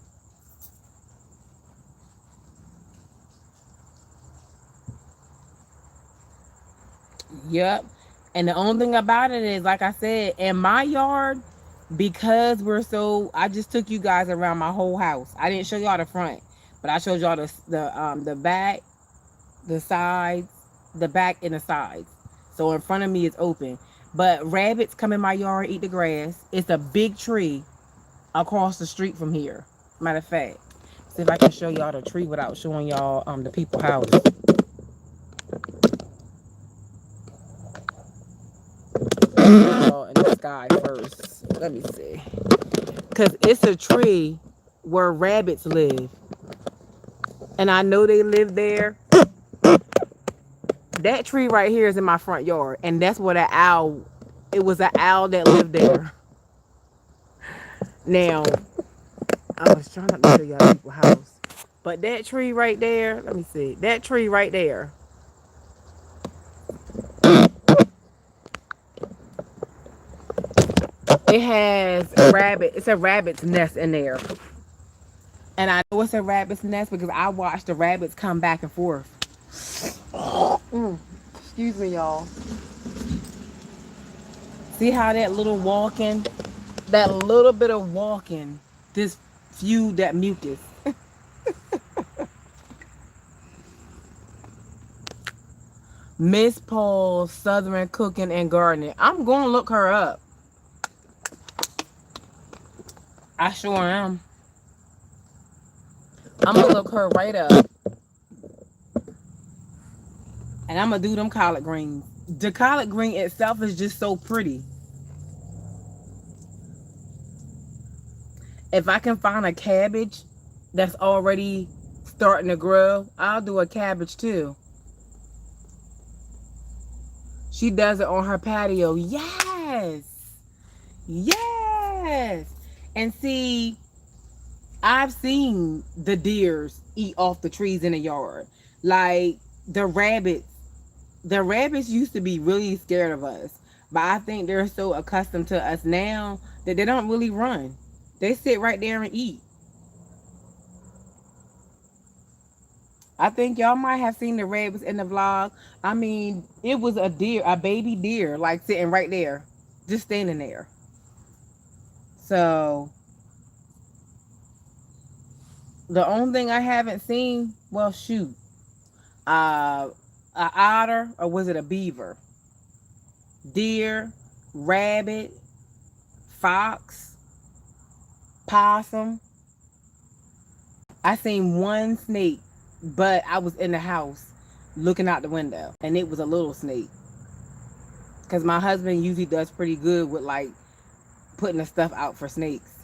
Yep. And the only thing about it is, like I said, in my yard, because we're so, I just took you guys around my whole house. I didn't show y'all the front, but I showed y'all the back, the sides, the back and the sides. So in front of me is open. But rabbits come in my yard, eat the grass. It's a big tree across the street from here. Matter of fact, see if I can show y'all the tree without showing y'all the people house. Y'all in the sky first. Let me see. Cause it's a tree where rabbits live. And I know they live there. That tree right here is in my front yard. And that's where the owl, it was an owl that lived there. Now, I was trying not to show y'all people's house. But that tree right there, let me see. That tree right there. It has a rabbit. It's a rabbit's nest in there. And I know it's a rabbit's nest because I watched the rabbits come back and forth. Excuse me, y'all. See how that little walking, that little bit of walking, this feud that mucus. Miss Paul's Southern Cooking and Gardening. I'm going to look her up. I sure am. I'm going to look her right up. And I'm going to do them collard greens. The collard green itself is just so pretty. If I can find a cabbage that's already starting to grow, I'll do a cabbage too. She does it on her patio. Yes. Yes. And see, I've seen the deers eat off the trees in the yard. Like the rabbits. The rabbits used to be really scared of us. But I think they're so accustomed to us now that they don't really run. They sit right there and eat. I think y'all might have seen the rabbits in the vlog. I mean, it was a deer, a baby deer, like sitting right there, just standing there. So The only thing I haven't seen, well, shoot, uh, a otter, or was it a beaver? Deer, rabbit, fox, possum. I seen one snake, but I was in the house looking out the window, and it was a little snake. Cause my husband usually does pretty good with like putting the stuff out for snakes.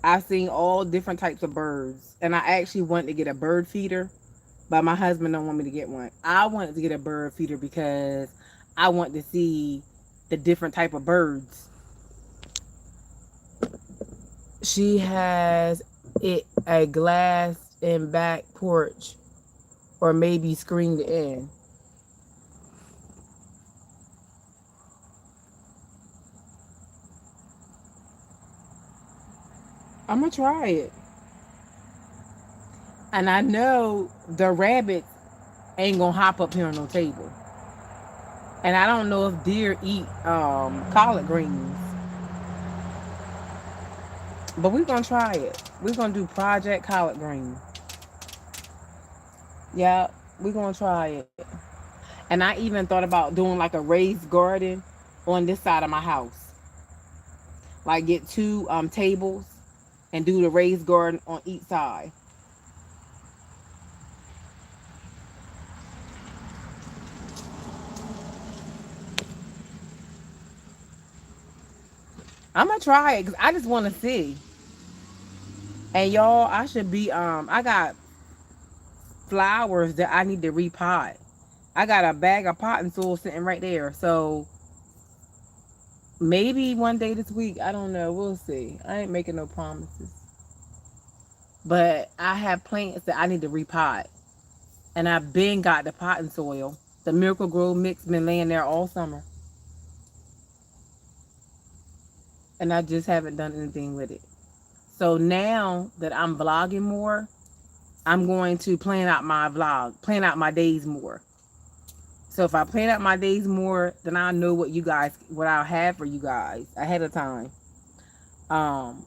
I've seen all different types of birds, and I actually wanted to get a bird feeder, but my husband don't want me to get one. I wanted to get a bird feeder because I want to see the different type of birds. She has it a glass and back porch, or maybe screened in. I'm gonna try it, and I know the rabbits ain't gonna hop up here on no table. And I don't know if deer eat collard greens, but we're gonna try it. We're gonna do Project Collard Green. Yeah, we're gonna try it. And I even thought about doing like a raised garden on this side of my house. Like get two tables and do the raised garden on each side. I'm gonna try it because I just want to see. And y'all, I should be I got flowers that I need to repot. I got a bag of potting soil sitting right there. So maybe one day this week. I don't know. We'll see. I ain't making no promises. But I have plants that I need to repot. And I've been got the potting soil. The Miracle Grow mix been laying there all summer. And I just haven't done anything with it. So now that I'm vlogging more, I'm going to plan out my vlog, plan out my days more. So if I plan out my days more, then I know what I'll have for you guys ahead of time. Um,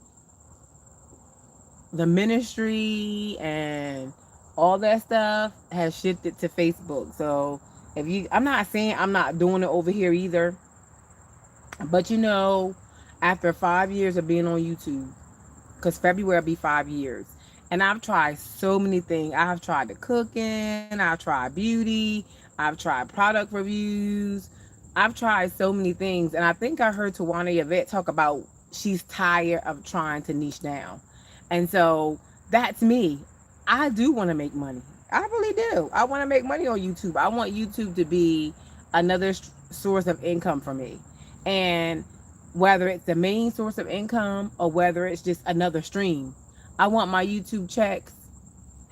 the ministry and all that stuff has shifted to Facebook. So I'm not saying I'm not doing it over here either, but after 5 years of being on YouTube, because February will be 5 years. And I've tried so many things. I've tried the cooking, I've tried beauty, I've tried product reviews, I've tried so many things. And I think I heard Tawana Yvette talk about she's tired of trying to niche down. And so that's me. I do want to make money. I really do. I want to make money on YouTube. I want YouTube to be another source of income for me. And whether it's the main source of income or whether it's just another stream, I want my YouTube checks.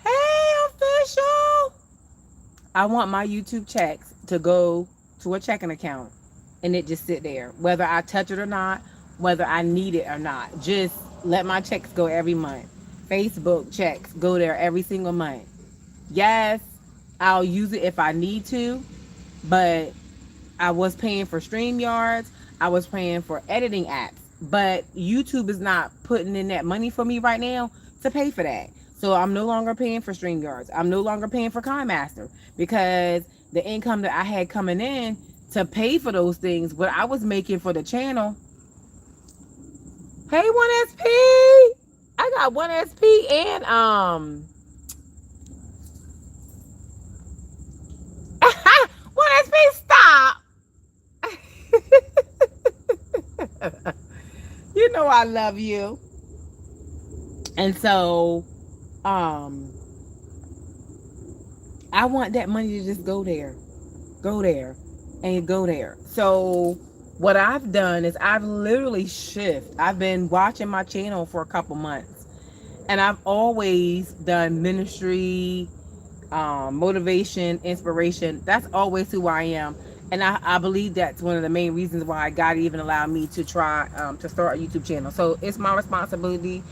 Hey, official! I want my YouTube checks to go to a checking account and it just sit there. Whether I touch it or not, whether I need it or not. Just let my checks go every month. Facebook checks go there every single month. Yes, I'll use it if I need to, but I was paying for StreamYards. I was paying for editing apps. But YouTube is not putting in that money for me right now to pay for that. So I'm no longer paying for StreamYards. I'm no longer paying for KineMaster because the income that I had coming in to pay for those things, what I was making for the channel. Hey, 1SP! I got 1SP and 1SP, stop! You know I love you. And so I want that money to just go there. Go there. And go there. So what I've done is I've literally I've been watching my channel for a couple months. And I've always done ministry, motivation, inspiration. That's always who I am. And I believe that's one of the main reasons why God even allowed me to try to start a YouTube channel. So it's my responsibility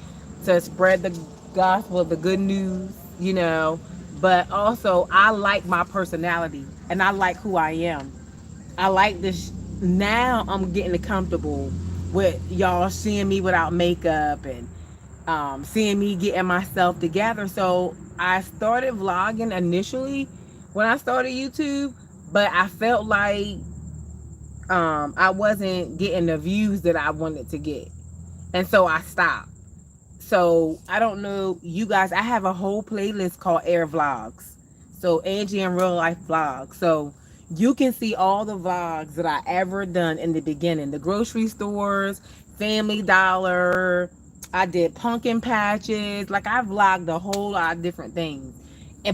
to spread the gospel, the good news, but also I like my personality and I like who I am. I like this. Now I'm getting comfortable with y'all seeing me without makeup and seeing me getting myself together. So I started vlogging initially when I started YouTube, but I felt like I wasn't getting the views that I wanted to get. And so I stopped. So I don't know, you guys, I have a whole playlist called Air Vlogs. So Angie in ReaLife vlogs. So you can see all the vlogs that I ever done in the beginning. The grocery stores, Family Dollar. I did pumpkin patches. Like I vlogged a whole lot of different things.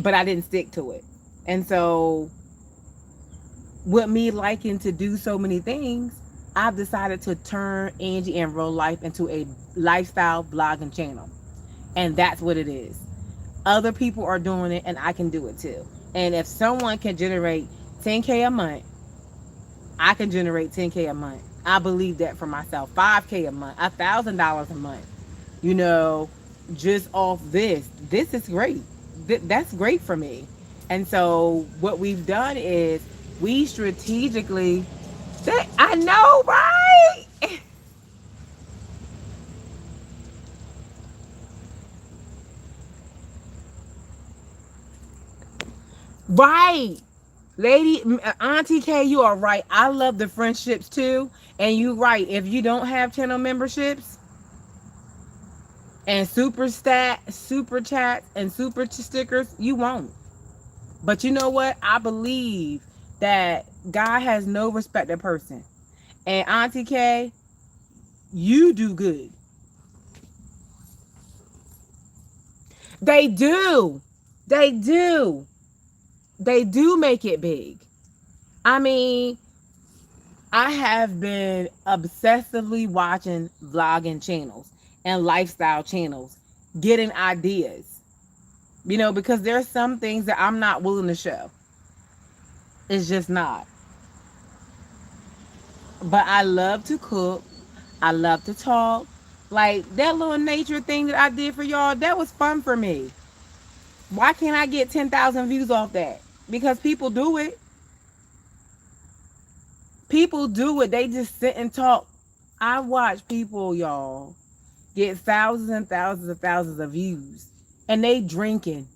But I didn't stick to it. And so with me liking to do so many things, I've decided to turn Angie in ReaLife into a lifestyle vlogging channel. And that's what it is. Other people are doing it and I can do it too. And if someone can generate 10K a month, I can generate 10K a month. I believe that for myself. 5K a month, $1,000 a month. You know, just off this. This is great. That's great for me. And so what we've done is we strategically I know, right? Right. Lady, Auntie K, you are right. I love the friendships too. And you right. If you don't have channel memberships and super chats, and super stickers, you won't. But you know what? I believe that God has no respect of person. And Auntie K, you do good. They do. They do. They do make it big. I mean, I have been obsessively watching vlogging channels and lifestyle channels, getting ideas, because there's some things that I'm not willing to show. It's just not. But I love to cook. I love to talk. Like that little nature thing that I did for y'all, that was fun for me. Why can't I get 10,000 views off that? Because people do it. People do it. They just sit and talk. I watch people, y'all, get thousands and thousands of views. And they drinking,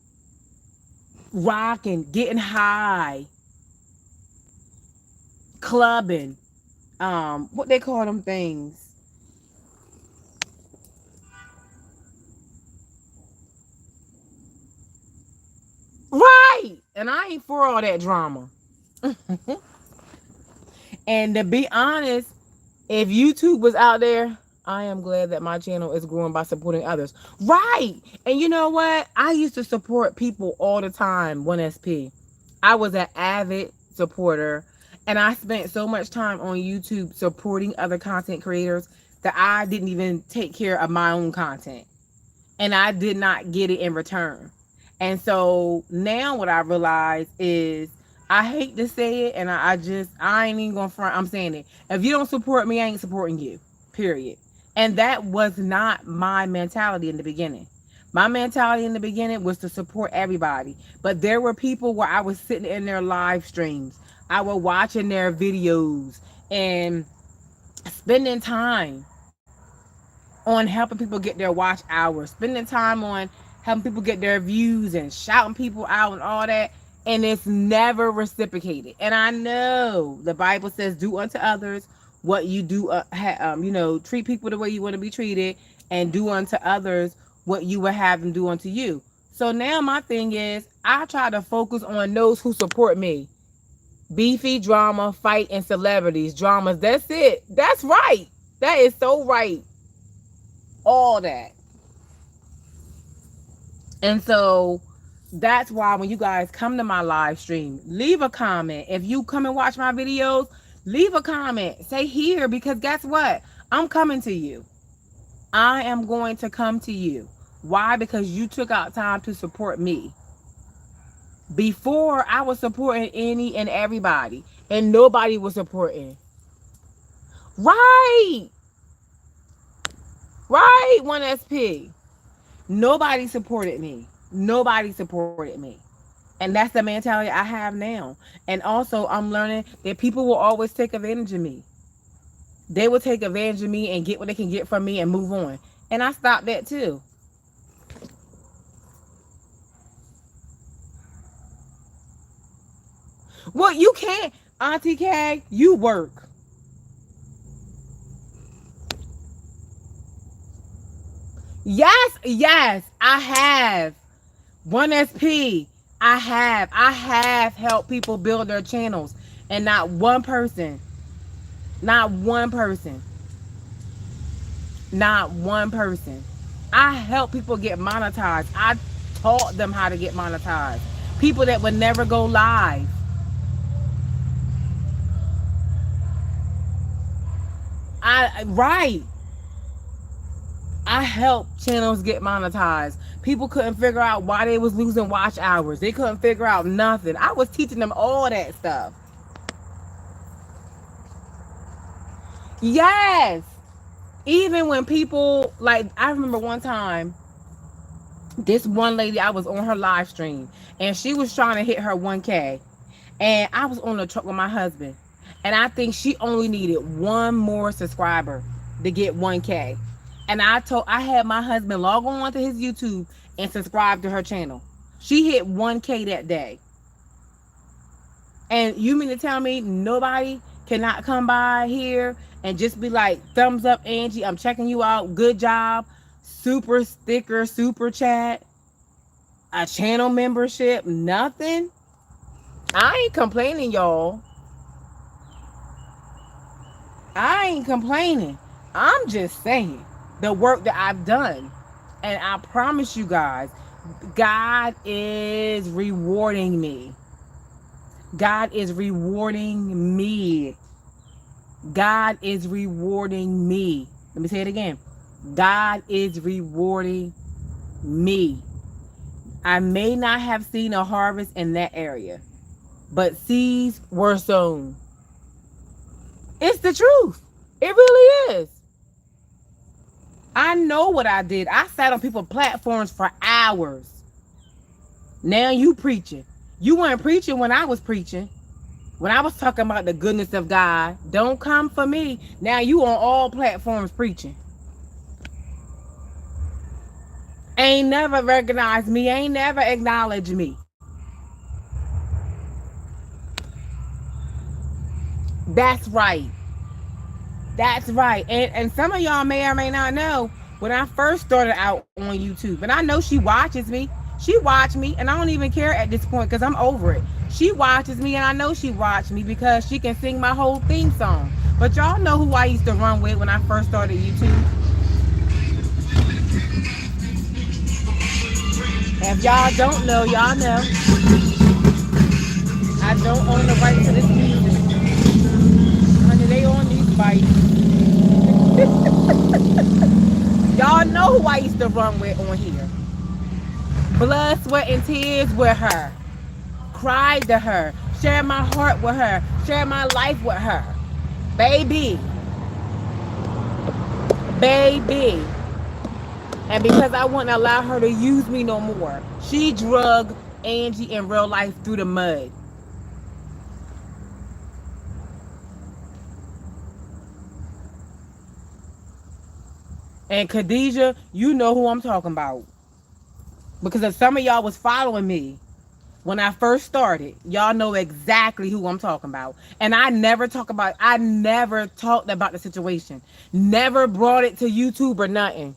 rocking, getting high, clubbing. What they call them things? Right. And I ain't for all that drama. And to be honest, if YouTube was out there, I am glad that my channel is growing by supporting others. Right. And you know what? I used to support people all the time, 1SP. I was an avid supporter. And I spent so much time on YouTube supporting other content creators that I didn't even take care of my own content. And I did not get it in return. And so now what I realize is I hate to say it, and I ain't even gonna front. I'm saying it. If you don't support me, I ain't supporting you. Period. And that was not my mentality in the beginning. My mentality in the beginning was to support everybody. But there were people where I was sitting in their live streams. I was watching their videos and spending time on helping people get their watch hours, spending time on helping people get their views and shouting people out and all that. And it's never reciprocated. And I know the Bible says, do unto others what you do, treat people the way you want to be treated, and do unto others what you would have them do unto you. So now my thing is, I try to focus on those who support me. Beefy, drama, fight, and celebrities. Dramas. That's it. That's right. That is so right. All that. And so that's why when you guys come to my live stream, leave a comment. If you come and watch my videos, leave a comment. Say here, because guess what? I'm coming to you. I am going to come to you. Why? Because you took out time to support me. Before, I was supporting any and everybody, and nobody was supporting. Right. Right, 1SP. Nobody supported me. Nobody supported me. And that's the mentality I have now. And also, I'm learning that people will always take advantage of me. They will take advantage of me and get what they can get from me and move on. And I stopped that too. Well, you can't, Auntie K. You work. Yes, yes, I have. 1SP. I have helped people build their channels, and not one person, not one person. I help people get monetized. I taught them how to get monetized. People that would never go live. Right. I helped channels get monetized. People couldn't figure out why they was losing watch hours. They couldn't figure out nothing. I was teaching them all that stuff. Yes. Even when people, like, I remember one time, this one lady, I was on her live stream and she was trying to hit her 1K. And I was on the truck with my husband. And I think she only needed one more subscriber to get 1K. And I had my husband log on to his YouTube and subscribe to her channel. She hit 1K that day. And you mean to tell me nobody cannot come by here and just be like, thumbs up, Angie, I'm checking you out. Good job. Super sticker, super chat, a channel membership, nothing. I ain't complaining, y'all. I ain't complaining. I'm just saying the work that I've done. And I promise you guys, God is rewarding me. God is rewarding me. God is rewarding me. Let me say it again. God is rewarding me. I may not have seen a harvest in that area, but seeds were sown. It's the truth. It really is. I know what I did. I sat on people's platforms for hours. Now you preaching. You weren't preaching when I was preaching. When I was talking about the goodness of God. Don't come for me. Now you on all platforms preaching. Ain't never recognized me. Ain't never acknowledged me. That's right. That's right. And some of y'all may or may not know, when I first started out on YouTube, and I know she watches me. She watched me, and I don't even care at this point because I'm over it. She watches me, and I know she watched me because she can sing my whole theme song. But y'all know who I used to run with when I first started YouTube. If y'all don't know, y'all know. I don't own the right to this music. Honey, they on these bikes. Y'all know who I used to run with on here. Blood, sweat, and tears with her. Cried to her. Shared my heart with her. Shared my life with her. Baby. Baby. And because I wouldn't allow her to use me no more, she drug Angie in real life through the mud. And Khadijah, you know who I'm talking about. Because if some of y'all was following me when I first started, y'all know exactly who I'm talking about. And I never talked about the situation. Never brought it to YouTube or nothing.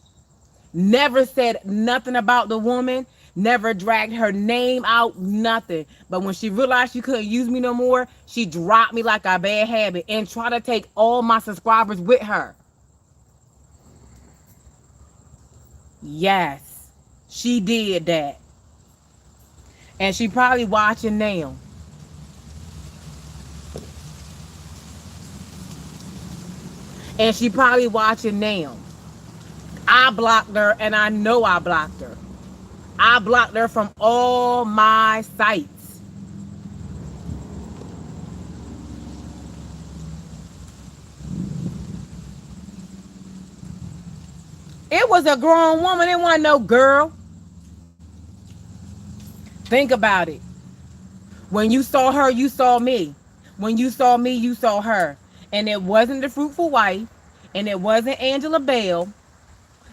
Never said nothing about the woman. Never dragged her name out, nothing. But when she realized she couldn't use me no more, she dropped me like a bad habit and tried to take all my subscribers with her. Yes, she did that. And she probably watching now. And she probably watching now. I blocked her, and I know I blocked her. I blocked her from all my sites. It was a grown woman. It wasn't no girl. Think about it. When you saw her, you saw me. When you saw me, you saw her. And it wasn't the fruitful wife. And it wasn't Angela Bell.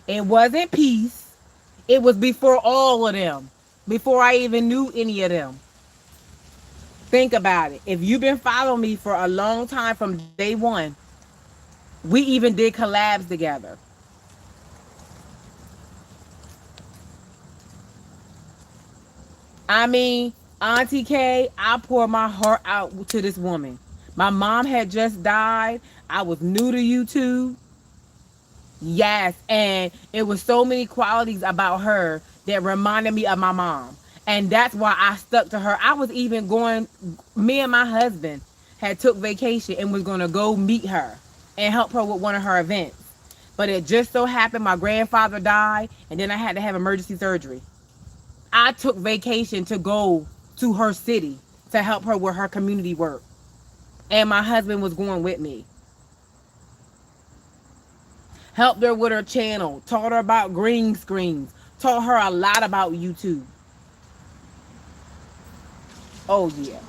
It wasn't Peace. It was before all of them. Before I even knew any of them. Think about it. If you've been following me for a long time from day one, we even did collabs together. I mean, Auntie K, I poured my heart out to this woman. My mom had just died. I was new to YouTube. Yes, and it was so many qualities about her that reminded me of my mom. And that's why I stuck to her. I was even going, me and my husband had took vacation and was going to go meet her and help her with one of her events. But it just so happened my grandfather died and then I had to have emergency surgery. I took vacation to go to her city to help her with her community work. And my husband was going with me. Helped her with her channel, taught her about green screens, taught her a lot about YouTube. Oh yeah.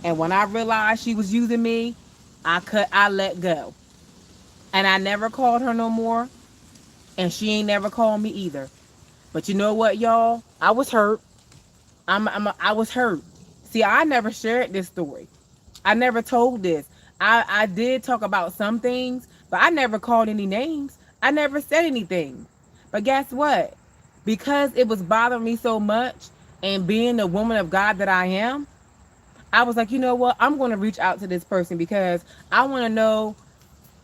And when I realized she was using me, I let go. And I never called her no more, and she ain't never called me either. But you know what, y'all? I was hurt. I was hurt. See, I never shared this story. I never told this. I did talk about some things, but I never called any names. I never said anything. But guess what? Because it was bothering me so much and being the woman of God that I am, I was like, you know what? I'm going to reach out to this person because I want to know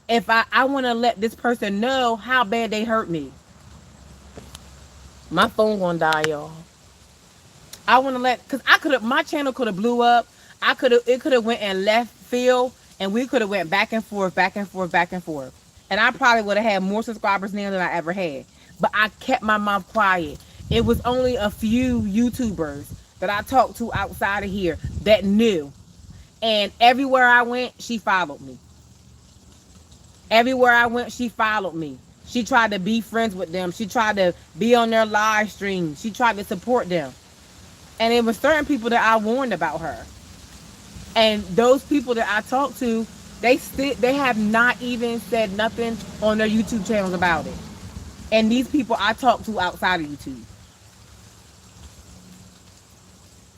if I want to let this person know how bad they hurt me. My phone going to die, y'all. I want to let, cause I could have, my channel could have blew up. It could have went in left field, and we could have went back and forth, back and forth, back and forth, and I probably would have had more subscribers now than I ever had. But I kept my mouth quiet. It was only a few YouTubers that I talked to outside of here that knew, and everywhere I went, she followed me. Everywhere I went, she followed me. She tried to be friends with them. She tried to be on their live streams. She tried to support them. And it was certain people that I warned about her. And those people that I talked to, they have not even said nothing on their YouTube channels about it. And these people I talked to outside of YouTube.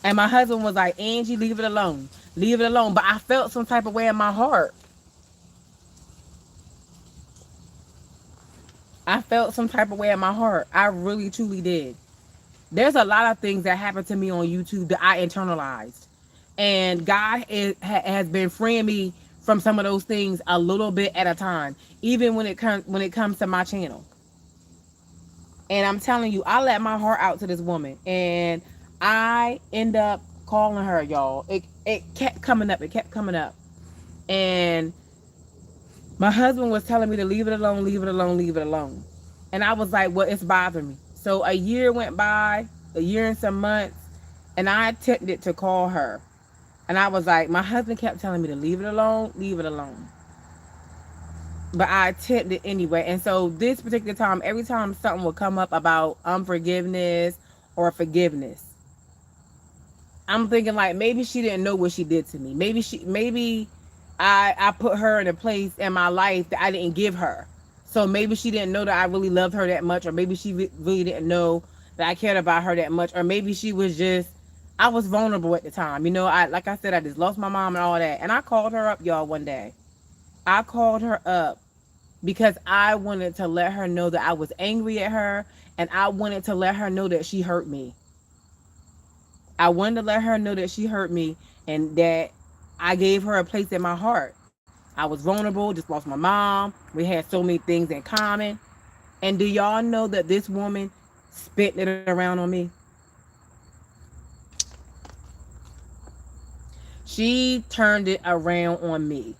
And my husband was like, Angie, leave it alone. Leave it alone. But I felt some type of way in my heart. I felt some type of way in my heart. I really, truly did. There's a lot of things that happened to me on YouTube that I internalized. And God has been freeing me from some of those things a little bit at a time, even when it comes to my channel. And I'm telling you, I let my heart out to this woman, and I end up calling her, y'all. It kept coming up. It kept coming up, and my husband was telling me to leave it alone, leave it alone, leave it alone. And I was like, well, it's bothering me. So a year went by, a year and some months, and I attempted to call her. And I was like, my husband kept telling me to leave it alone, leave it alone. But I attempted anyway. And so this particular time, every time something would come up about unforgiveness or forgiveness, I'm thinking like maybe she didn't know what she did to me. Maybe I put her in a place in my life that I didn't give her. So maybe she didn't know that I really loved her that much, or maybe she really didn't know that I cared about her that much, or maybe she was just, I was vulnerable at the time. You know, like I said, I just lost my mom and all that. And I called her up, y'all, one day. I called her up because I wanted to let her know that I was angry at her, and I wanted to let her know that she hurt me. I wanted to let her know that she hurt me and that I gave her a place in my heart. I was vulnerable, just lost my mom. We had so many things in common. And do y'all know that this woman spit it around on me? She turned it around on me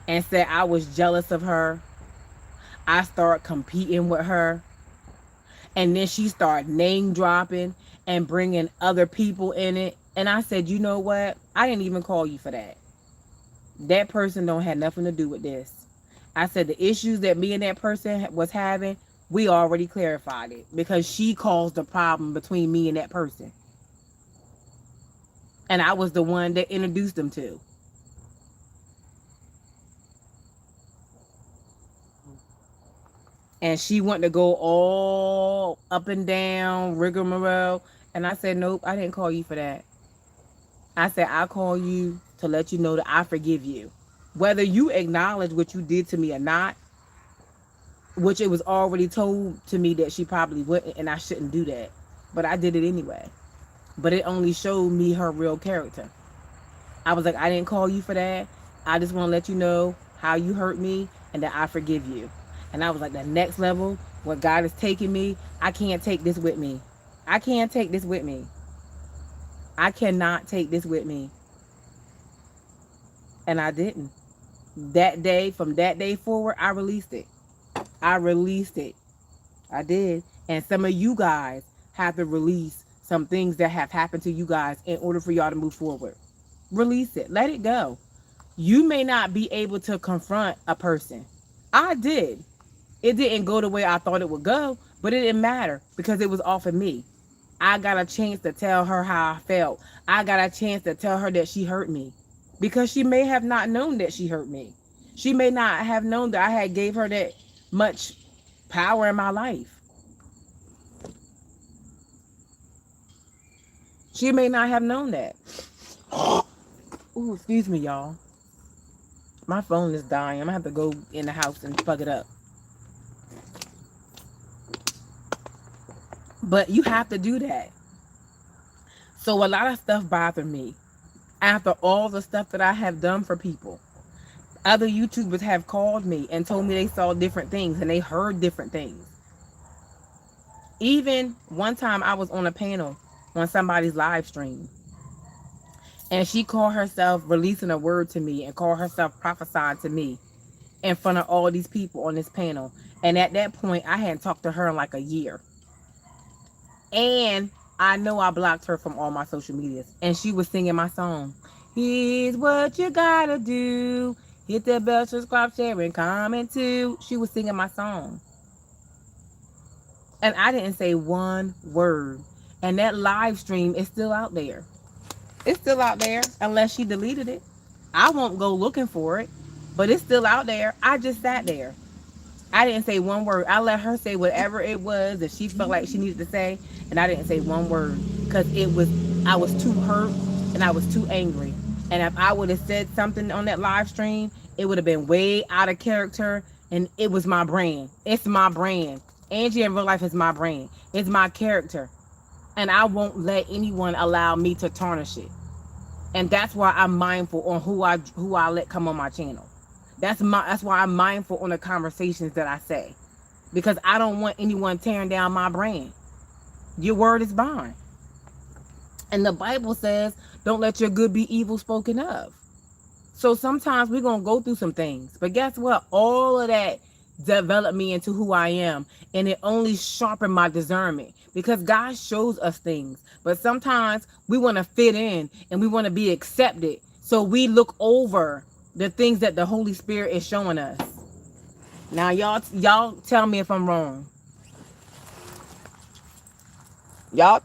and said I was jealous of her. I started competing with her. And then she started name dropping and bringing other people in it. And I said, you know what? I didn't even call you for that. That person don't have nothing to do with this. I said the issues that me and that person was having, we already clarified it because she caused the problem between me and that person. And I was the one that introduced them to. And she wanted to go all up and down, rigmarole. And I said, nope, I didn't call you for that. I said, I call you to let you know that I forgive you. Whether you acknowledge what you did to me or not, which it was already told to me that she probably wouldn't and I shouldn't do that. But I did it anyway. But it only showed me her real character. I was like, I didn't call you for that. I just want to let you know how you hurt me and that I forgive you. And I was like, the next level, what God is taking me, I can't take this with me. I can't take this with me. I cannot take this with me. And I didn't. That day, from that day forward, I released it. I released it. I did. And some of you guys have to release some things that have happened to you guys in order for y'all to move forward. Release it. Let it go. You may not be able to confront a person. I did. It didn't go the way I thought it would go, but it didn't matter because it was off of me. I got a chance to tell her how I felt. I got a chance to tell her that she hurt me because she may have not known that she hurt me. She may not have known that I had gave her that much power in my life. She may not have known that. Ooh, excuse me, y'all. My phone is dying. I'm gonna have to go in the house and plug it up. But you have to do that. So a lot of stuff bothered me. After all the stuff that I have done for people, other YouTubers have called me and told me they saw different things and they heard different things. Even one time I was on a panel on somebody's live stream and she called herself releasing a word to me and called herself prophesying to me in front of all these people on this panel. And at that point, I hadn't talked to her in like a year. And I know I blocked her from all my social medias. And she was singing my song. Here's what you gotta do. Hit the bell, subscribe, share, and comment too. She was singing my song. And I didn't say one word. And that live stream is still out there. It's still out there unless she deleted it. I won't go looking for it. But it's still out there. I just sat there. I didn't say one word. I let her say whatever it was that she felt like she needed to say, and I didn't say one word because I was too hurt and I was too angry. And if I would have said something on that live stream, it would have been way out of character, and it was my brand. It's my brand. Angie in real life is my brand. It's my character, and I won't let anyone allow me to tarnish it. And that's why I'm mindful on who I let come on my channel. That's why I'm mindful on the conversations that I say. Because I don't want anyone tearing down my brand. Your word is bond. And the Bible says, don't let your good be evil spoken of. So sometimes we're going to go through some things. But guess what? All of that developed me into who I am. And it only sharpened my discernment. Because God shows us things. But sometimes we want to fit in and we want to be accepted. So we look over the things that the Holy Spirit is showing us. Now, y'all tell me if I'm wrong. Y'all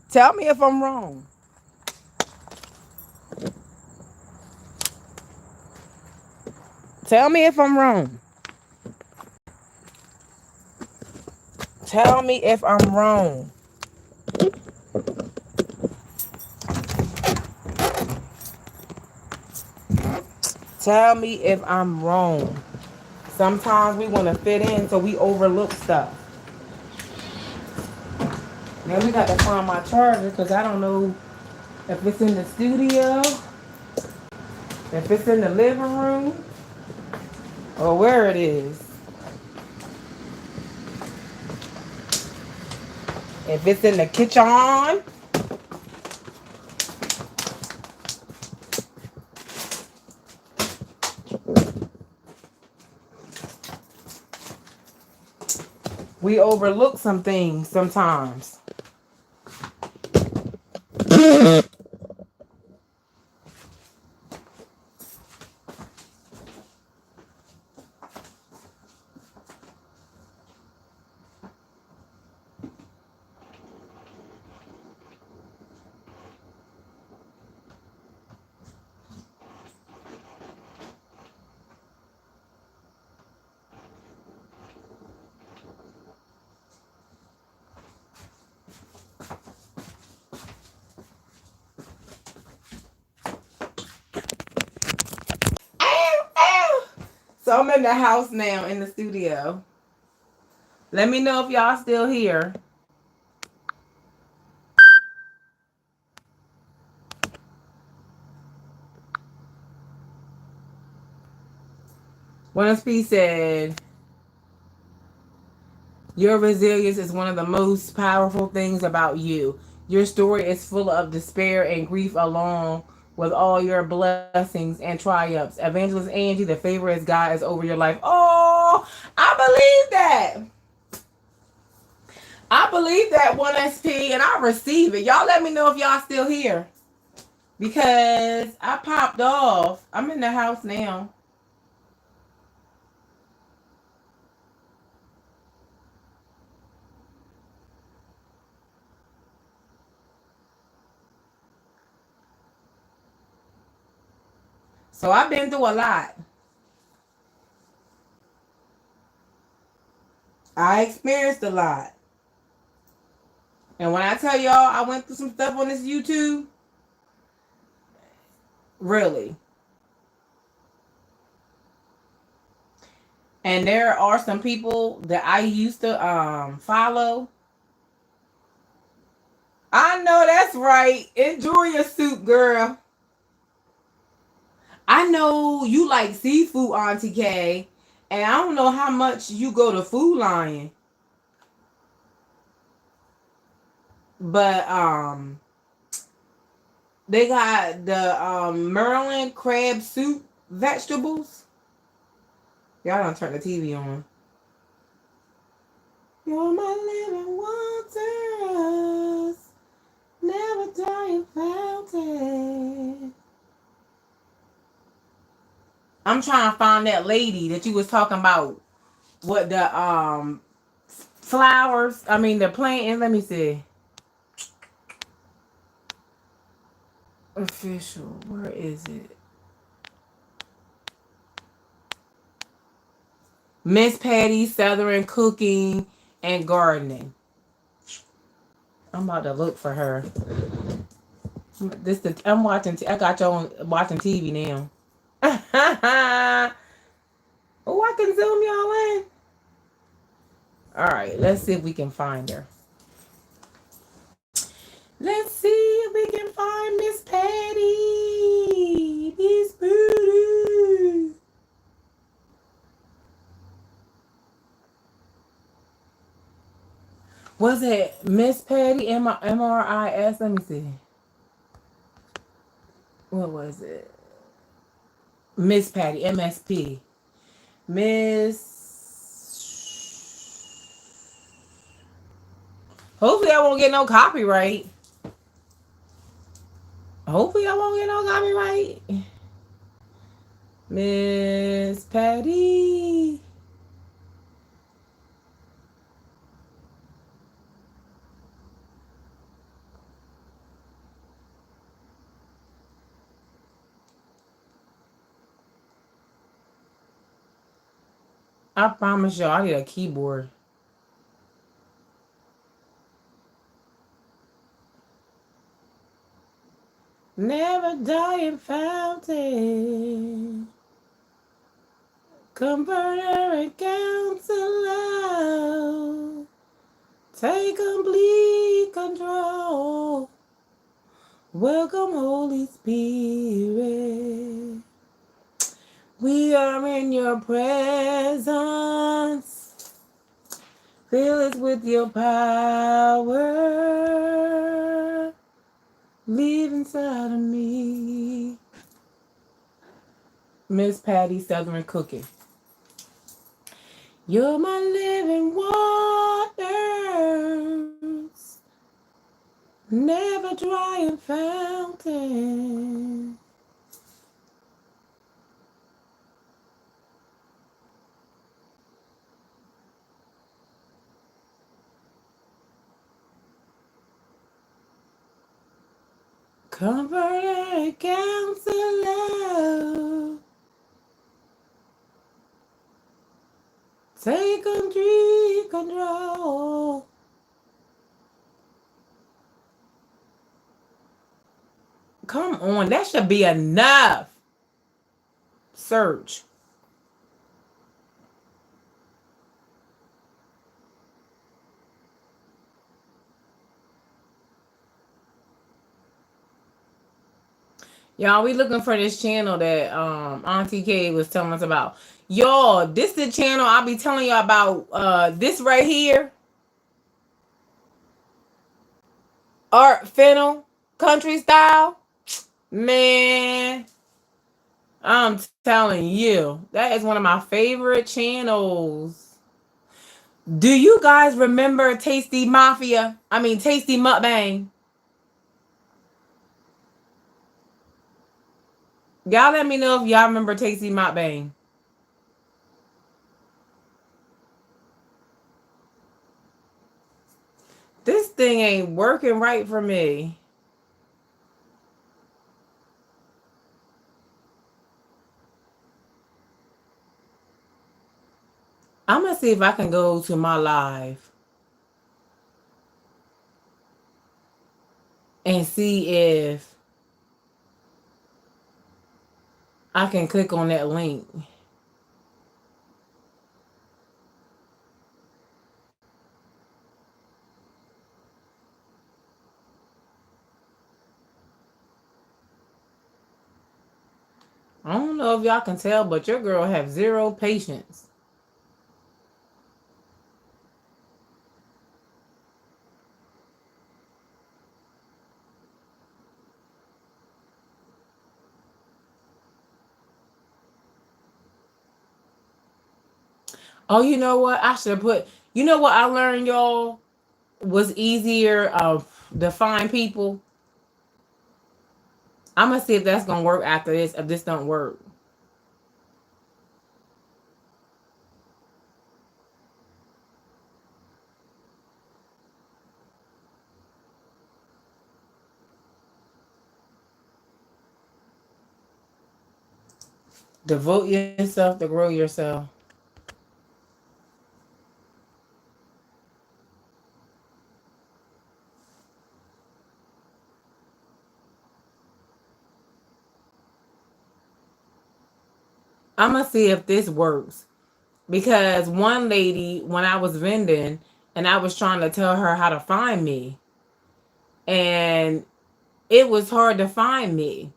tell me if I'm wrong. Tell me if I'm wrong. Tell me if I'm wrong. Tell me if I'm wrong. Sometimes we want to fit in, so we overlook stuff. Now we got to find my charger because I don't know if it's in the studio, if it's in the living room, or where it is. If it's in the kitchen. We overlook some things sometimes. So I'm in the house now in the studio. Let me know if y'all still here. One SP said, your resilience is one of the most powerful things about you. Your story is full of despair and grief along with all your blessings and triumphs. Evangelist Angie, the favor is God is over your life. Oh, I believe that. I believe that 1SP and I receive it. Y'all let me know if y'all still here. Because I popped off. I'm in the house now. So I've been through a lot. I experienced a lot. And when I tell y'all I went through some stuff on this YouTube, really. And there are some people that I used to follow. I know that's right. Enjoy your soup, girl. I know you like seafood, Auntie K. And I don't know how much you go to Food Lion. But they got the Maryland crab soup vegetables. Y'all don't turn the TV on. You're my living waters, never dying fountain. I'm trying to find that lady that you was talking about. What the flowers? I mean the planting. Let me see. Official. Where is it? Miss Patty Southern Cooking and Gardening. I'm about to look for her. I'm watching. I got you on watching TV now. Oh, I can zoom y'all in. All right, let's see if we can find her. Let's see if we can find Miss Patty. Miss Patty. Was it Miss Patty MRIS? Let me see. What was it? Miss Patty MSP. Miss. Hopefully, I won't get no copyright. Hopefully, I won't get no copyright. Miss Patty. I promise y'all, I need a keyboard. Never dying fountain. Comforter and counselor. Take complete control. Welcome, Holy Spirit. We are in your presence. Fill us with your power. Live inside of me. Miss Patty Southern Cooking. You're my living waters. Never drying fountain. Comforter and counselor. Take complete control. Come on, that should be enough. Search. Y'all, we looking for this channel that Auntie K was telling us about. Y'all, this the channel I'll be telling y'all about. This right here, Art Fennel Country Style. Man, I'm telling you, that is one of my favorite channels. Do you guys remember Tasty Mafia? I mean, Tasty Mukbang. Y'all let me know if y'all remember Tasty Mukbang. This thing ain't working right for me. I'm gonna see if I can go to my live and see if I can click on that link. I don't know if y'all can tell, but your girl have zero patience. Oh, you know what? I should have put. You know what I learned, y'all, was easier to find people. I'm gonna see if that's gonna work after this. If this don't work, devote yourself to grow yourself. I'm gonna see if this works because one lady, when I was vending and I was trying to tell her how to find me, and it was hard to find me.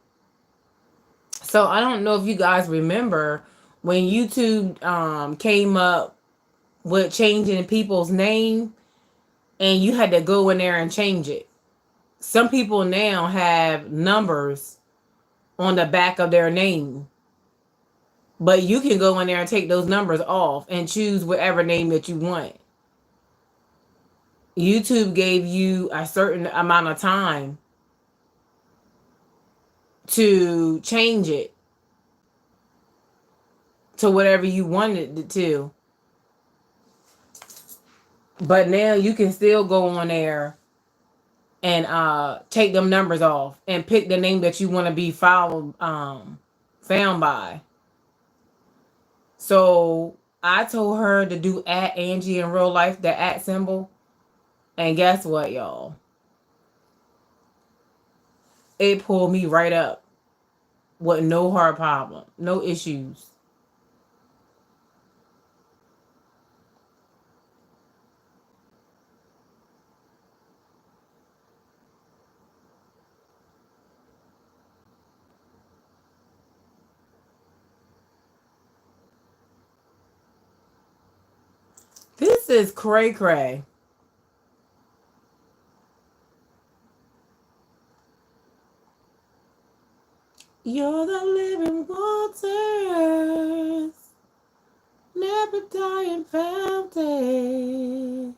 So I don't know if you guys remember when YouTube came up with changing people's name and you had to go in there and change it. Some people now have numbers on the back of their name, but you can go in there and take those numbers off and choose whatever name that you want. YouTube gave you a certain amount of time to change it to whatever you wanted it to. But now you can still go on there and take them numbers off and pick the name that you want to be found by. So I told her to do at Angie in ReaLife, the at symbol. And guess what, y'all? It pulled me right up with no hard problem, no issues. This is cray cray. You're the living waters, never dying fountain.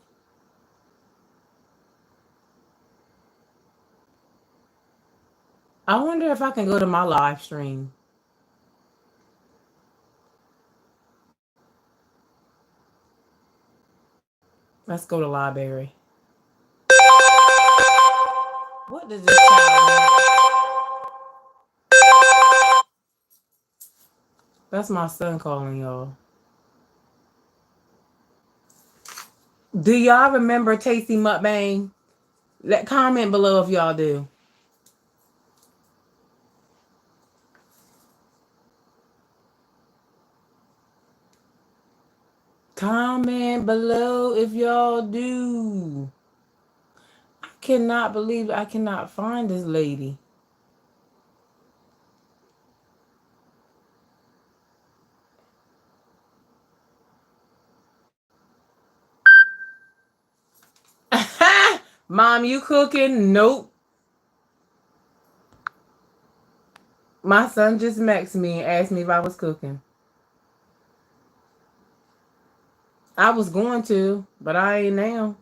I wonder if I can go to my live stream. Let's go to library. What does this child want? That's my son calling y'all. Do y'all remember Tasty Mukbang? Let comment below if y'all do. Comment below if y'all do. I cannot believe I cannot find this lady. Mom, you cooking? Nope. My son just texted me and asked me if I was cooking. I was going to, but I ain't now.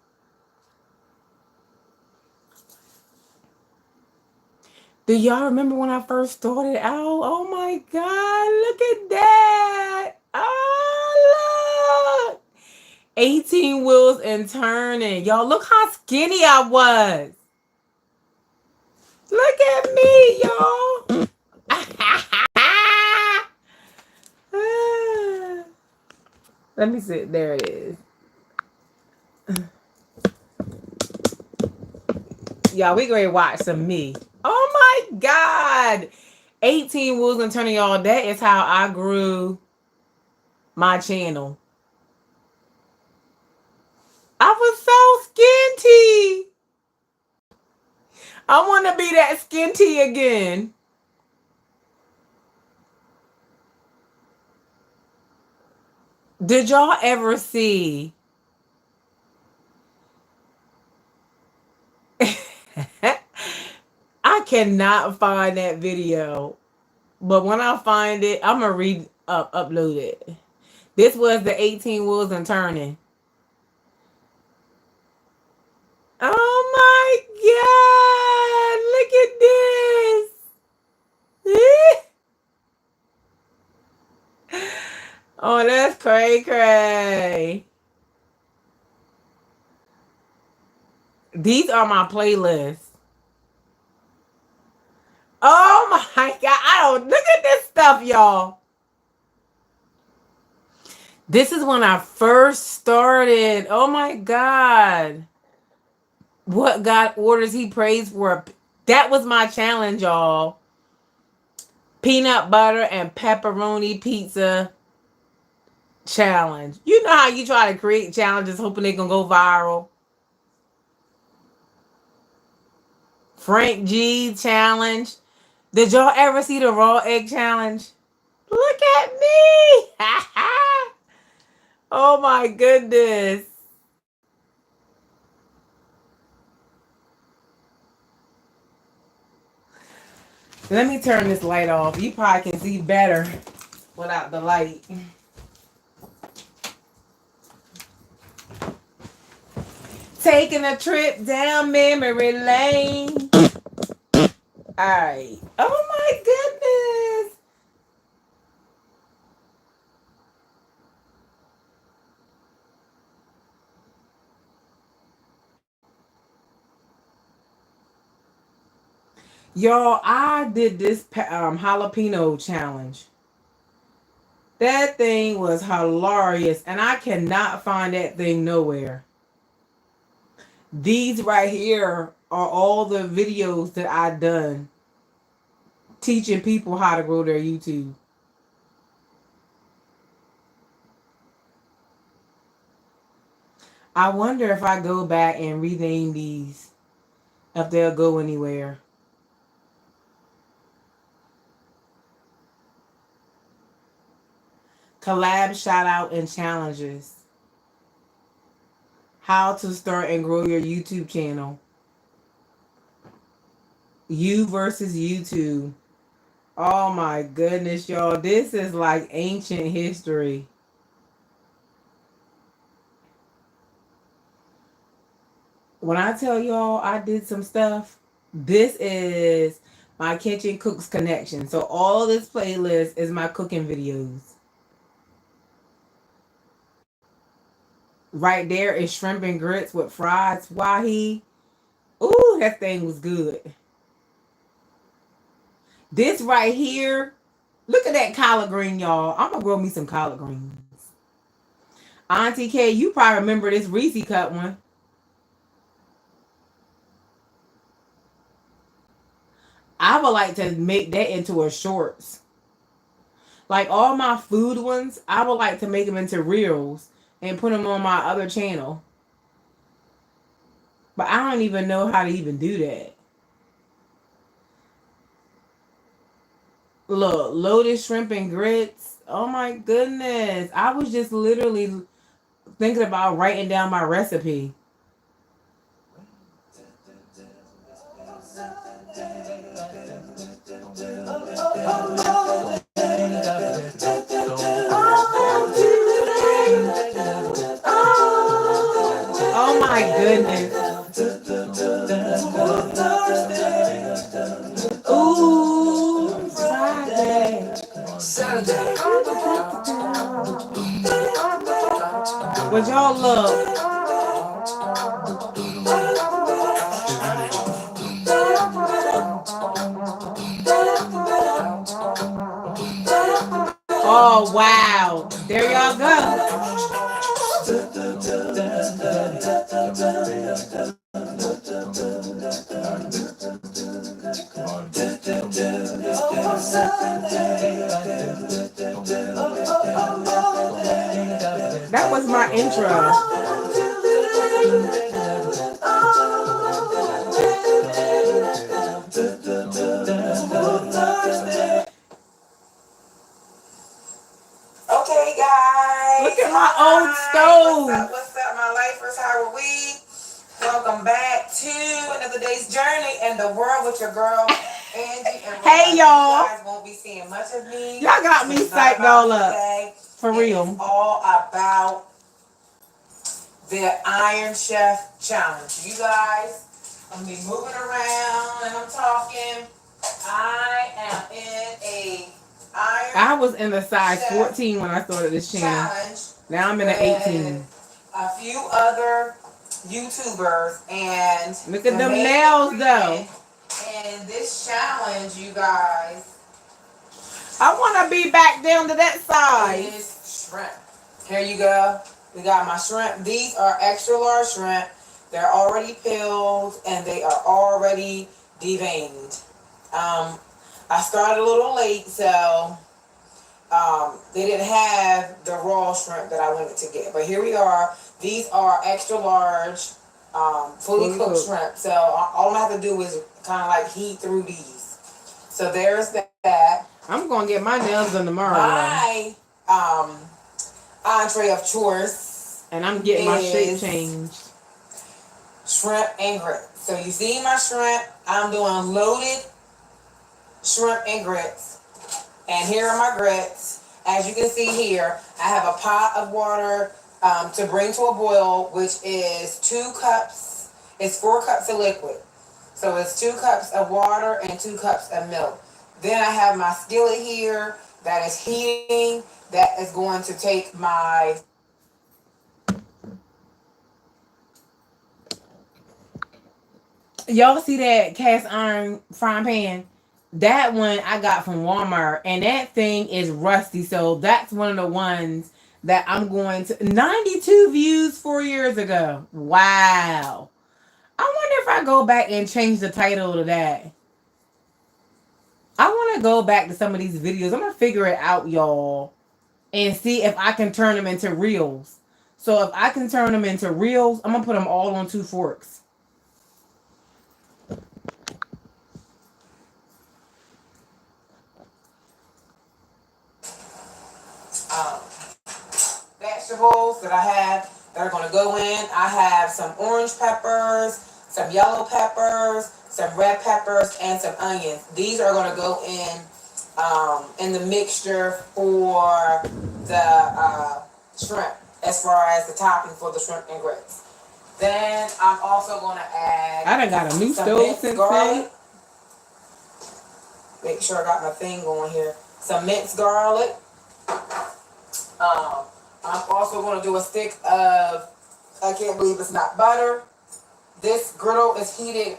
Do y'all remember when I first started out? Oh my God, look at that. Oh, look. 18 wheels and turning. Y'all, look how skinny I was. Look at me, y'all. Let me see. There it is. Y'all, we going to watch some me. Oh my God. 18 wheels and turning, y'all. That is how I grew my channel. I was so skinty. I want to be that skinty again. Did y'all ever see? I cannot find that video, but when I find it, I'm gonna upload it. This was the 18 wheels and turning. Oh my God! Look at this. Oh, that's cray cray. These are my playlists. Oh my God! I don't look at this stuff, y'all. This is when I first started. Oh my God. What God orders, He prays for. That was my challenge, y'all. Peanut butter and pepperoni pizza challenge. You know how you try to create challenges hoping they can go viral? Frank G challenge. Did y'all ever see the raw egg challenge? Look at me. Oh my goodness. Let me turn this light off. You probably can see better without the light. Taking a trip down memory lane. Alright. Oh my goodness. Y'all, I did this jalapeno challenge. That thing was hilarious, and I cannot find that thing nowhere. These right here are all the videos that I done teaching people how to grow their YouTube. I wonder if I go back and rename these, if they'll go anywhere. Collab, shout out, and challenges. How to start and grow your YouTube channel. You versus YouTube. Oh my goodness, y'all. This is like ancient history. When I tell y'all I did some stuff, this is my Kitchen Cooks Connection. So all this playlist is my cooking videos. Right there is shrimp and grits with fried swahi. Ooh, that thing was good. This right here, look at that collard green, y'all. I'm gonna grow me some collard greens. Auntie K, you probably remember this Reese cut one. I would like to make that into a shorts. Like all my food ones, I would like to make them into reels and put them on my other channel. But I don't even know how to even do that. Look, loaded shrimp and grits. Oh my goodness. I was just literally thinking about writing down my recipe. Oh my goodness. Ooh, Friday. Would y'all love? Oh wow. There y'all go. That was my intro. Okay, guys. Look at my old stove. What's up? What's up, my lifers? How are we? Welcome back to another day's journey in the world with your girl, Angie in Hey ReaLife. y'all. You guys won't be seeing much of me. Y'all got me It's not psyched about all me up. today. For real. It's all about the Iron Chef Challenge. You guys, I'm gonna be moving around and I'm talking. I am in a Iron I was in the size Chef 14 when I started this channel. challenge Now I'm in an 18. a few other YouTubers, and Look the at them main nails though. ingredient in this challenge, you guys, I want to be back down to that size. is shrimp. Here you go. We got my shrimp. These are extra large shrimp. They're already peeled and they are already deveined. I started a little late, so they didn't have the raw shrimp that I wanted to get. But here we are. These are extra large, fully cooked shrimp. So all I have to do is kind of like heat through these. So there's that. I'm going to get my nails done tomorrow. My entree of choice. And I'm getting my shape changed. Shrimp and grits. So you see my shrimp. I'm doing loaded shrimp and grits. And here are my grits. As you can see here, I have a pot of water to bring to a boil, which is 2 cups. It's 4 cups of liquid. So it's 2 cups of water and 2 cups of milk. Then I have my skillet here that is heating. That is going to take my... Y'all see that cast iron frying pan? That one I got from Walmart, and that thing is rusty. So that's one of the ones that I'm going to. 92 views 4 years ago. Wow. I wonder if I go back and change the title to that. I want to go back to some of these videos. I'm going to figure it out, y'all, and see if I can turn them into reels. So if I can turn them into reels, I'm going to put them all on 2 forks. vegetables that I have that are going to go in. I have some orange peppers, some yellow peppers, some red peppers, and some onions. These are going to go in the mixture for the shrimp, as far as the topping for the shrimp and grits. Then I'm also going to add I done got a new stove since then. Make sure I got my thing going here. Some minced garlic. I'm also going to do a stick of, I can't believe it's not butter. This griddle is heated,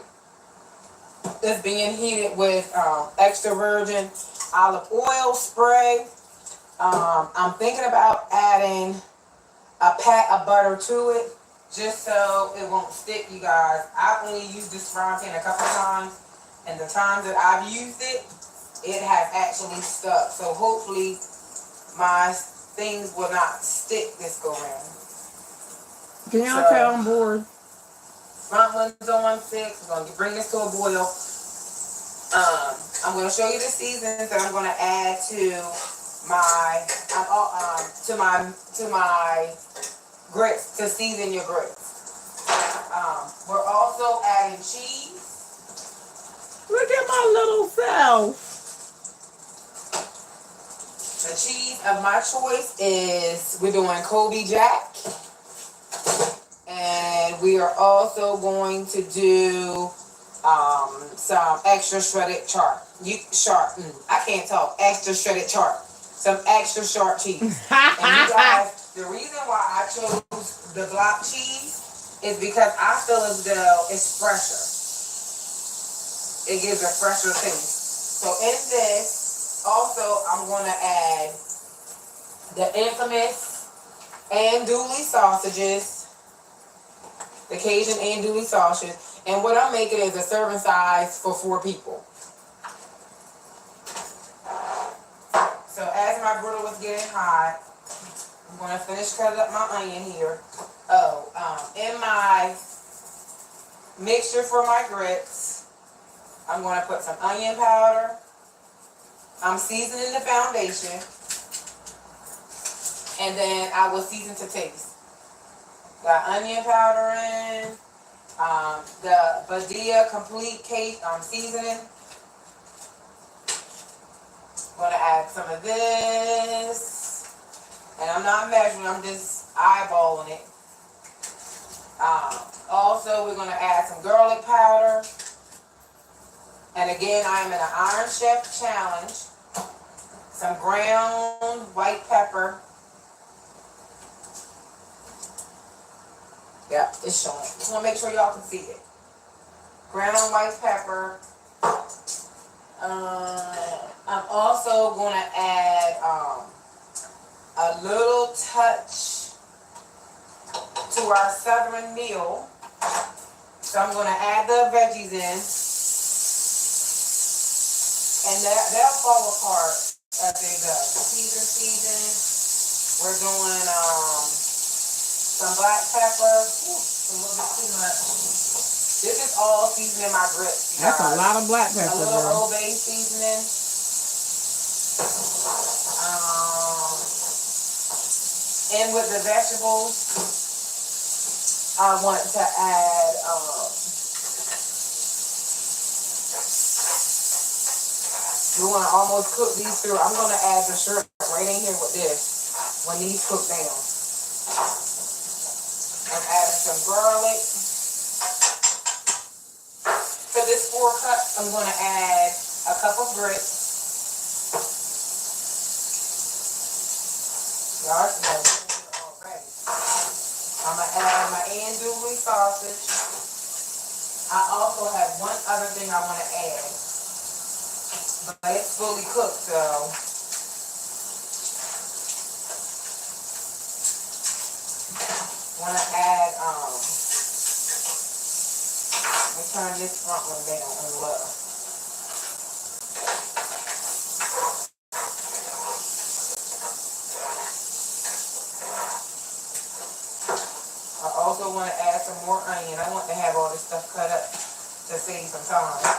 it's being heated with extra virgin olive oil spray. I'm thinking about adding a pat of butter to it, just so it won't stick, you guys. I've only used this frying pan a couple times, and the times that I've used it, it has actually stuck. So hopefully my things will not stick this go around. Can y'all tell I'm bored? Front one's on 6. We're gonna bring this to a boil. I'm gonna show you the seasons that I'm gonna add to my to my grits, to season your grits. We're also adding cheese. The cheese of my choice is, we're doing Kobe Jack. And we are also going to do some extra shredded I can't talk. Extra shredded sharp. Some extra sharp cheese. And you guys, the reason why I chose the block cheese is because I feel as though it's fresher. It gives a fresher taste. So in this, also I'm going to add the infamous andouille sausages, the Cajun andouille sausages, and what I'm making is a serving size for 4 people. So as my griddle is getting hot, I'm going to finish cutting up my onion here. In my mixture for my grits, I'm going to put some onion powder. I'm seasoning the foundation, and then I will season to taste. Got onion powder in, the Badia Complete Cake seasoning. I'm going to add some of this, and I'm not measuring, I'm just eyeballing it. Also, we're going to add some garlic powder. And again, I am in an Iron Chef challenge. Some ground white pepper. Yeah, it's showing. Just want to make sure y'all can see it. Ground white pepper. I'm also going to add a little touch to our Southern meal. So I'm going to add the veggies in. And they'll fall apart as they go. Season. We're doing some black pepper. Ooh, a little bit too much. This is all seasoning my grits. That's a lot of black pepper. A little Old Bay seasoning. And with the vegetables, I want to add we want to almost cook these through. I'm going to add the shrimp right in here with this when these cook down. I'm adding some garlic. For this 4 cups, I'm going to add a cup of grits. Y'all know already. I'm going to add my andouille sausage. I also have one other thing I want to add. But it's fully cooked, so want to add, let me turn this front one down on low. I also want to add some more onion. I want to have all this stuff cut up to save some time.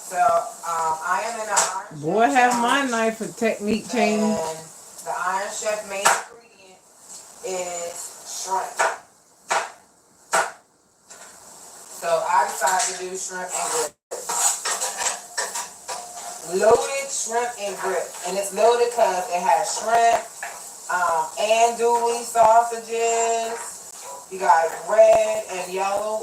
So, I am in an Iron Chef. Boy, have my knife for technique change. And the Iron Chef main ingredient is shrimp. So I decided to do shrimp and grits. Loaded shrimp and grits. And it's loaded because it has shrimp, andouille sausages. You got red and yellow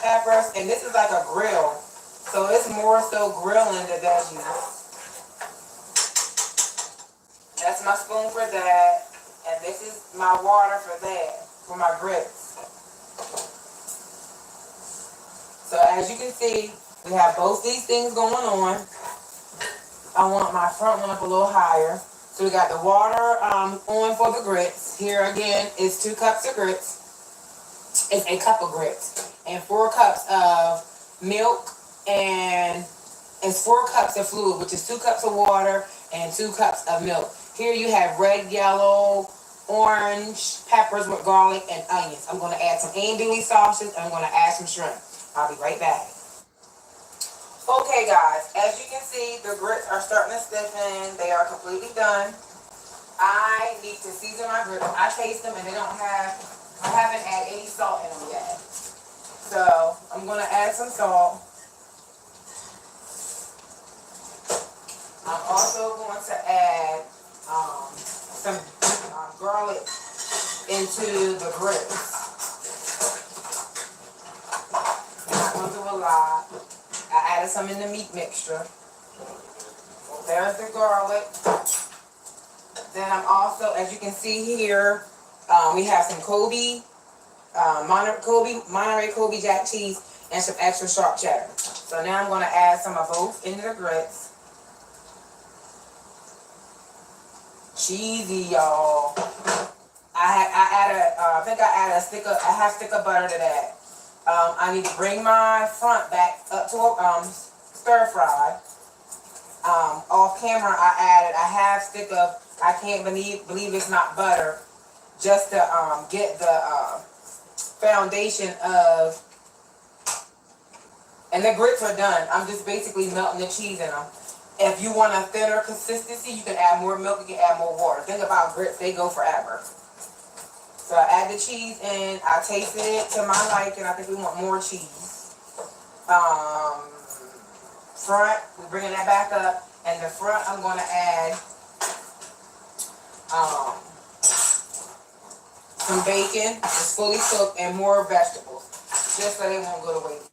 peppers. And this is like a grill. So it's more so grilling the veggies. That's my spoon for that. And this is my water for that, for my grits. So as you can see, we have both these things going on. I want my front one up a little higher. So we got the water on for the grits. Here again is 2 cups of grits. It's a cup of grits. And 4 cups of milk. And it's 4 cups of fluid, which is 2 cups of water and 2 cups of milk. Here you have red, yellow, orange peppers with garlic and onions. I'm going to add some andouille sausages and I'm going to add some shrimp. I'll be right back. Okay, guys, as you can see, the grits are starting to stiffen. They are completely done. I need to season my grits. I taste them and they don't have, I haven't added any salt in them yet. So I'm going to add some salt. I'm also going to add some garlic into the grits. I'm not going to do a lot. I added some in the meat mixture. There's the garlic. Then I'm also, as you can see here, we have some Kobe, Monterey Kobe Jack cheese, and some extra sharp cheddar. So now I'm going to add some of both into the grits. Cheesy, y'all. I think I added a half stick of butter to that. I need to bring my front back up to a stir fry. Off camera, I added a half stick of, I can't believe it's not butter, just to get the foundation of, and the grits are done. I'm just basically melting the cheese in them. If you want a thinner consistency, you can add more milk, you can add more water. Think about grits, they go forever. So I add the cheese in, I tasted it to my liking. I think we want more cheese. Front, we're bringing that back up. And the front, I'm going to add some bacon, it's fully cooked, and more vegetables, just so they won't go to waste.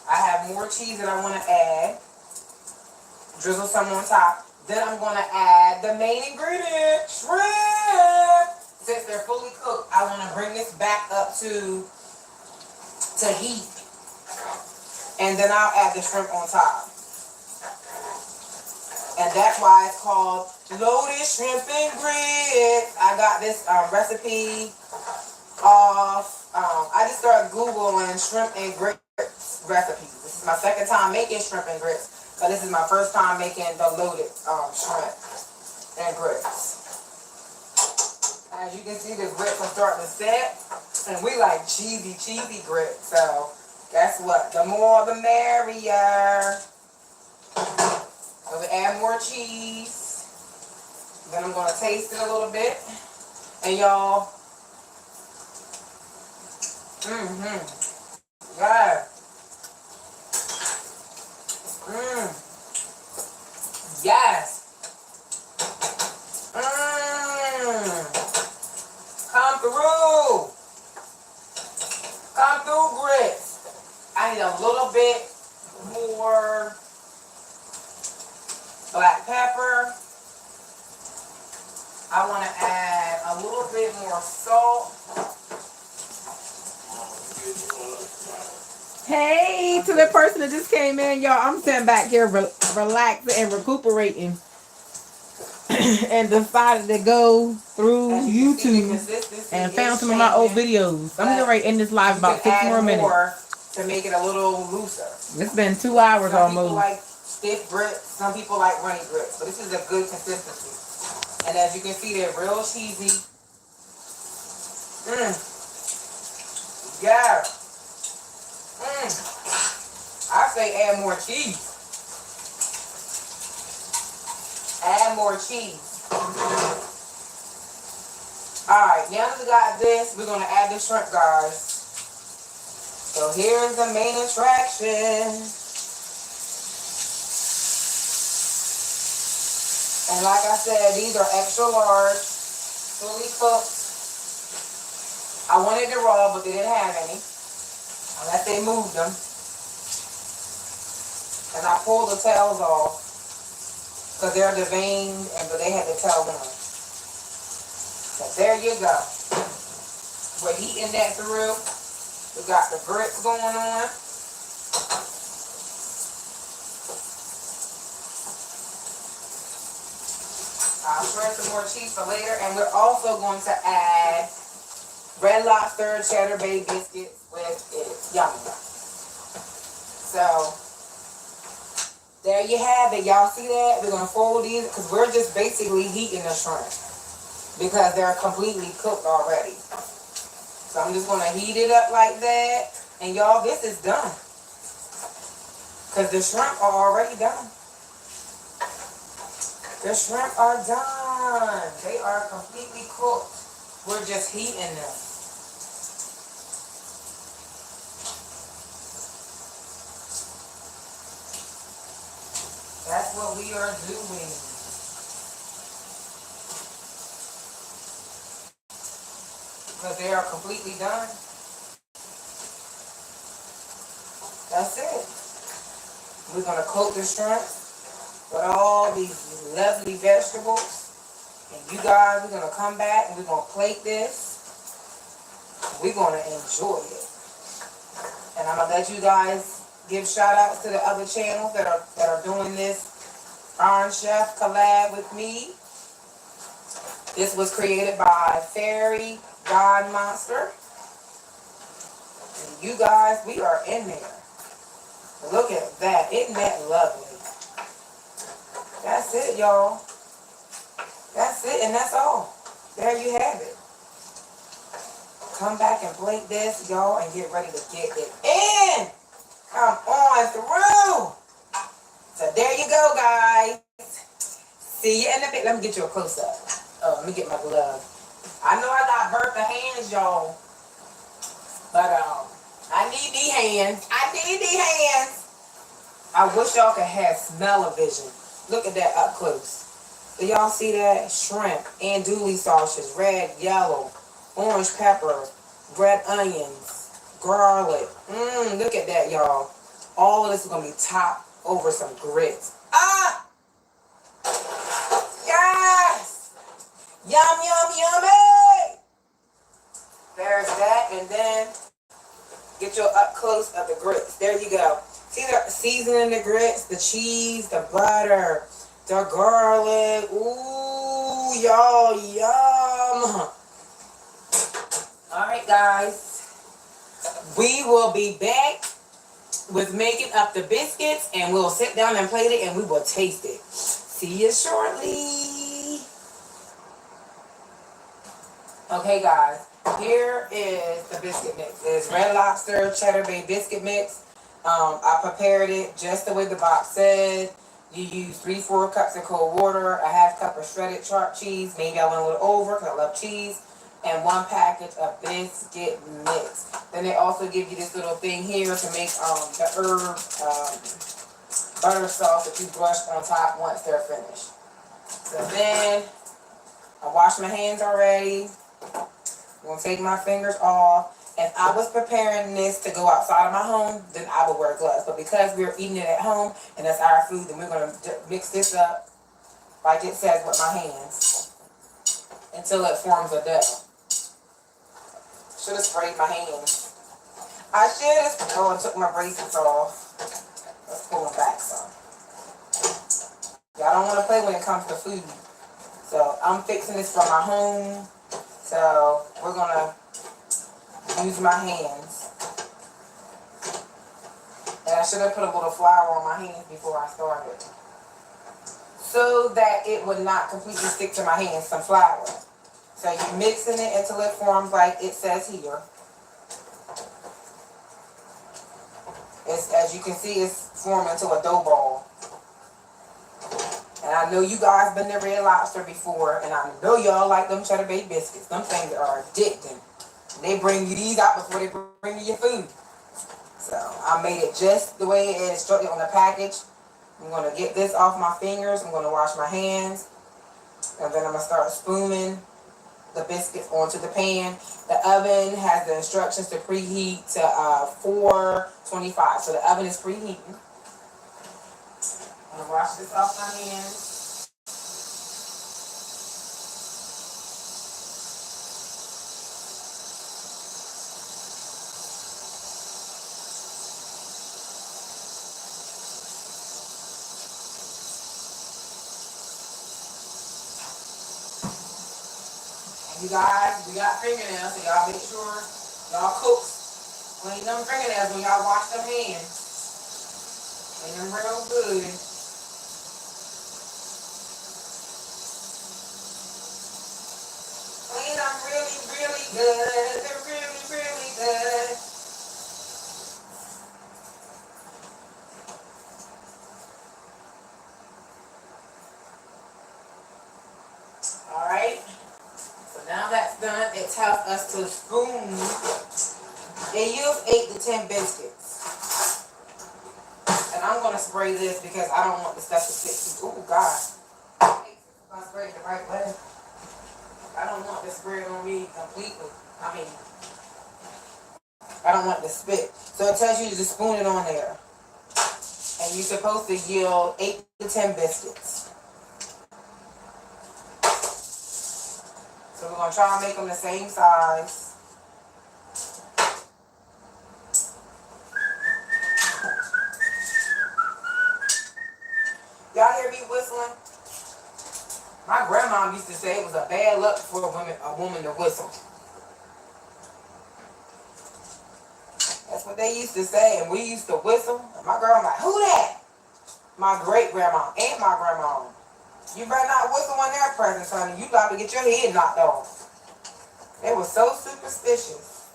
I have more cheese that I want to add. Drizzle some on top. Then I'm going to add the main ingredient, shrimp. Since they're fully cooked, I want to bring this back up to heat. And then I'll add the shrimp on top. And that's why it's called loaded shrimp and grits. I got this recipe off. I just started Googling shrimp and grits recipes. This is my second time making shrimp and grits. But this is my first time making the loaded shrimp and grits. As you can see, the grits are starting to set. And we like cheesy grits. So guess what? The more the merrier. So we add more cheese. Then I'm going to taste it a little bit. And y'all, yeah. Yes. Come through. Come through, grits. I need a little bit more black pepper. I want to add a little bit more salt. Hey, to the person that just came in, y'all, I'm sitting back here relaxing and recuperating and decided to go through YouTube and found some of my old videos. I'm going to end this live about 6 more minutes. To make it a little looser. It's been 2 hours some almost. Some people like stiff grits, some people like runny grits, but this is a good consistency. And as you can see, they're real cheesy. Yeah. I say add more cheese. Add more cheese. Alright, now that we got this, we're going to add the shrimp, guys. So here's the main attraction. And like I said, these are extra large, fully cooked. I wanted it raw, but they didn't have any. Unless they moved them. And I pulled the tails off. Because they're deveined, but they had the tail on. So there you go. We're heating that through. We got the grits going on. I'll shred some more cheese for later. And we're also going to add Red Lobster cheddar bay biscuits with it. Yummy. So, there you have it. Y'all see that? We're going to fold these because we're just basically heating the shrimp because they're completely cooked already. So I'm just going to heat it up like that. And y'all, this is done. Because the shrimp are already done. The shrimp are done. They are completely cooked. We're just heating them. That's what we are doing. Because they are completely done. That's it. We're going to coat the shrimp with all these lovely vegetables. And you guys, we're going to come back and we're going to plate this. We're going to enjoy it. And I'm going to let you guys give shout outs to the other channels that are doing this Iron Chef collab with me. This was created by Fairy God Monster. And you guys, we are in there. Look at that. Isn't that lovely? That's it, y'all. That's it, and that's all. There you have it. Come back and plate this, y'all, and get ready to get it in. Come on through. So there you go, guys. See you in a bit. Let me get you a close-up. Oh, let me get my glove. I know I got Bertha hands, y'all. But I need these hands. I need these hands. I wish y'all could have smell-o-vision. Look at that up close. Do y'all see that? Shrimp, andouille sausages, red, yellow, orange peppers, red onions, garlic. Look at that, y'all. All of this is going to be topped over some grits. Ah! Yes! Yum, yum, yummy! There's that, and then get your up close of the grits. There you go. See the seasoning the grits, the cheese, the butter, the garlic. Ooh, y'all, yum. All right, guys. We will be back with making up the biscuits, and we'll sit down and plate it, and we will taste it. See you shortly. Okay, guys. Here is the biscuit mix. It's Red Lobster Cheddar Bay Biscuit Mix. I prepared it just the way the box said. You use 3-4 cups of cold water, a half cup of shredded sharp cheese. Maybe I went a little over because I love cheese. And 1 package of biscuit mix. Then they also give you this little thing here to make the herb butter sauce that you brush on top once they're finished. So then I washed my hands already. I'm going to take my fingers off. If I was preparing this to go outside of my home, then I would wear gloves. But because we're eating it at home and that's our food, then we're going to mix this up, like it says, with my hands until it forms a dough. Should have sprayed my hands. I should have. Oh, and took my bracelets off. Let's pull them back some. Y'all don't want to play when it comes to food. So I'm fixing this for my home. So we're going to use my hands. And I should have put a little flour on my hands before I started, so that it would not completely stick to my hands, some flour. So you're mixing it until it forms like it says here. As you can see, it's forming into a dough ball. And I know you guys been to Red Lobster before, and I know y'all like them Cheddar Bay biscuits. Them things are addicting. They bring you these out before they bring you your food. So I made it just the way it is instructed on the package. I'm going to get this off my fingers. I'm going to wash my hands. And then I'm going to start spooning the biscuits onto the pan. The oven has the instructions to preheat to 425. So the oven is preheating. I'm going to wash this off my hands. You guys, we got fingernails, so y'all make sure y'all clean them fingernails when y'all wash them hands. Clean them real good. Clean them really, really good. They're really, really good. Alright. that's done, it tells us to spoon. They use 8 to 10 biscuits. And I'm going to spray this because I don't want the stuff to stick to. Oh, God. I sprayed it the right way. I don't want the spray on me completely. I don't want it to spit. So it tells you to spoon it on there. And you're supposed to yield 8 to 10 biscuits. So we're going to try and make them the same size. Y'all hear me whistling? My grandma used to say it was a bad luck for a woman to whistle. That's what they used to say, and we used to whistle. And my grandma like, who that? My great grandma and my grandma. You better not whistle when they're present, honey. You got to get your head knocked off. They were so superstitious.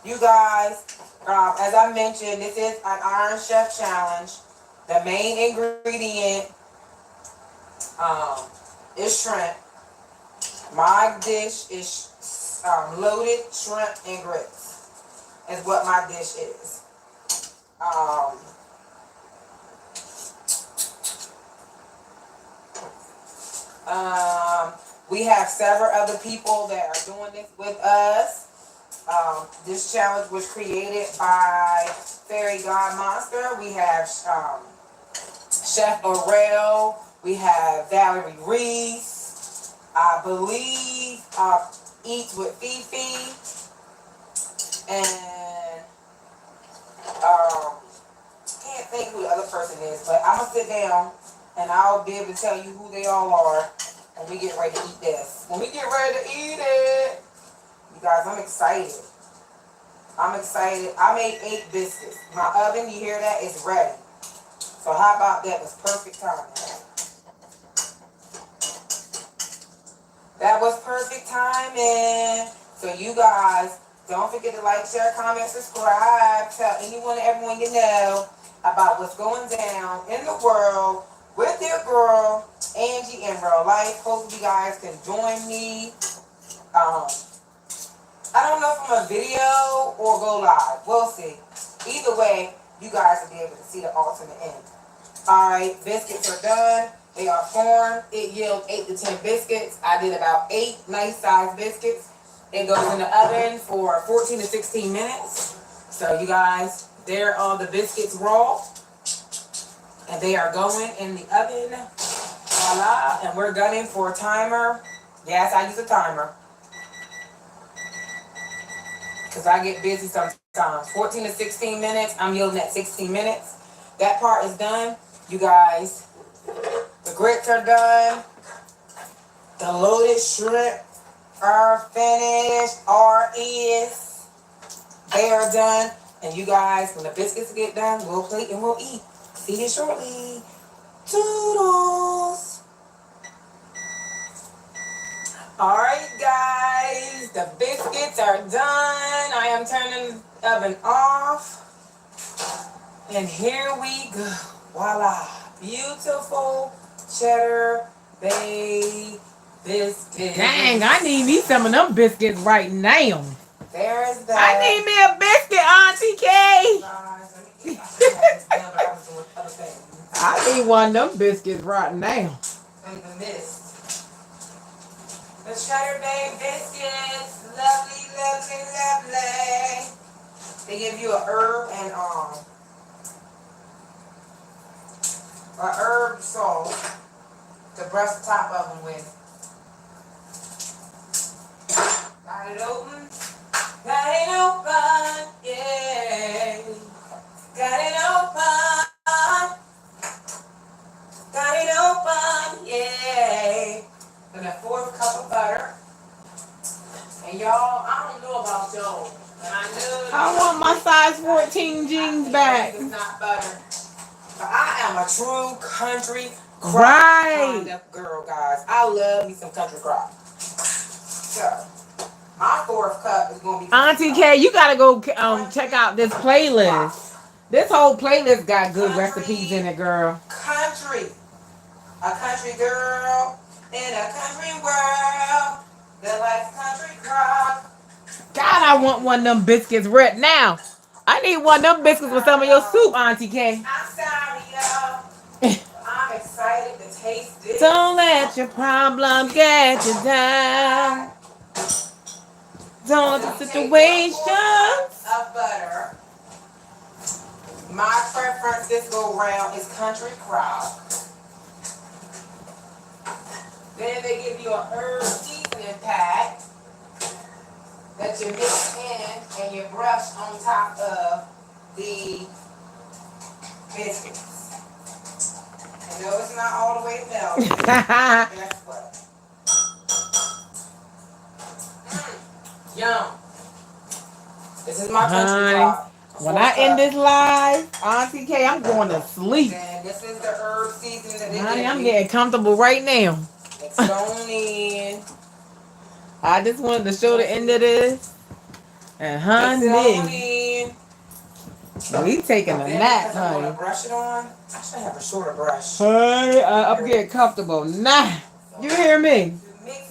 You guys, as I mentioned, this is an Iron Chef challenge. The main ingredient is shrimp. My dish is loaded shrimp and grits. Is what my dish is. We have several other people that are doing this with us. This challenge was created by Fairy God Monster. We have Chef Orel. We have Valerie Reese. I believe Eats with Fifi. And can't think who the other person is, but I'm going to sit down and I'll be able to tell you who they all are when we get ready to eat this. When we get ready to eat it, you guys, I'm excited. I'm excited. I made 8 biscuits. My oven, you hear that, is ready. So how about that? It was perfect timing. That was perfect timing. So you guys, don't forget to like, share, comment, subscribe. Tell anyone and everyone you know about what's going down in the world with your girl, Angie in ReaLife. Hope you guys can join me. I don't know if I'm a video or go live. We'll see. Either way, you guys will be able to see the ultimate end. Alright, biscuits are done. They are formed. It yields 8 to 10 biscuits. I did about 8 nice sized biscuits. It goes in the oven for 14 to 16 minutes. So you guys, there are the biscuits raw. And they are going in the oven. Voila. And we're gunning for a timer. Yes, I use a timer. Because I get busy sometimes. 14 to 16 minutes. I'm yielding at 16 minutes. That part is done. You guys, the grits are done. The loaded shrimp are finished. They are done. And you guys, when the biscuits get done, we'll plate and we'll eat. See you shortly. Toodles. Alright guys, the biscuits are done. I am turning the oven off. And here we go. Voila. Beautiful cheddar bay biscuits. Dang, I need me some of them biscuits right now. There's that. I need me a biscuit, Auntie K. I need one of them biscuits right now. The cheddar bay biscuits. Lovely, lovely, lovely. They give you a herb and a herb sauce to brush the top of them with. Got it open. Got it open. Yeah. Got it open. Got it open. Yeah. And a 4th cup of butter. And y'all, I don't know about y'all. I want my size 14 jeans back. It's not butter. But I am a true country crop kind of girl, guys. I love me some country crop. So, my 4th cup is going to be... Auntie K, you got to go check out this playlist. This whole playlist got good recipes in it, girl. Country. A country girl in a country world that likes country. God, I want one of them biscuits right now. I need one of them biscuits with some of your soup, Auntie K. I'm sorry, y'all. I'm excited to taste this. Don't let your problem get you down. Don't let the situations. Of butter. My preference this go round is country crock. Then they give you a herb seasoning pack that you mix in and you brush on top of the biscuits. I know it's not all the way melted. Guess what? Yum. This is my country crock. When I end this live, Auntie K, I'm going to sleep. And this is the herb seasoning that they Honey, give I'm you. getting comfortable right now. Mix it on in. I just wanted to show the end of this. And honey, we taking a nap, honey. Brush it on. I should have a shorter brush. Honey, I'm getting comfortable now. You hear me? Mix.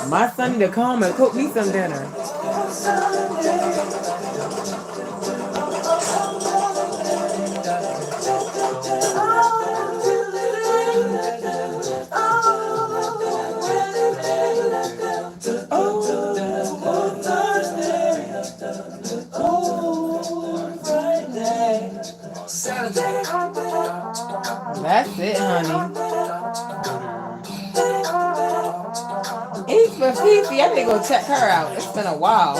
My son need to come and cook me some dinner. That's it, honey. Eat for Fifi. I need to go check her out. It's been a while.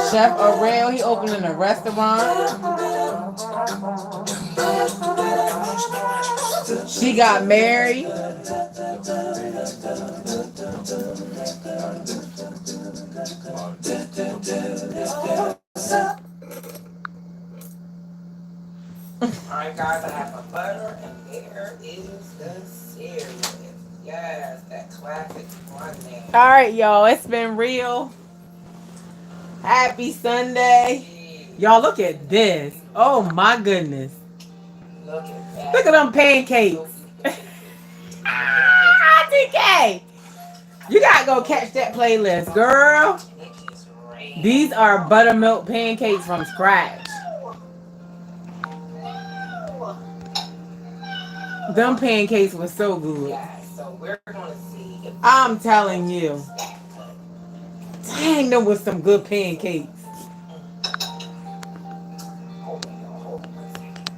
Chef Aurel, he opening a restaurant. She got married. Alright guys, I have a butter and there is the cereal. Yes, that classic one there. Alright, y'all, it's been real. Happy Sunday. Y'all, look at this. Oh my goodness. Look at that. Look at them pancakes. TK. You gotta go catch that playlist, girl. These are buttermilk pancakes from scratch. Them pancakes were so good. Yeah, so we're gonna see if I'm telling you. Dang, them was some good pancakes. hold on 1 second.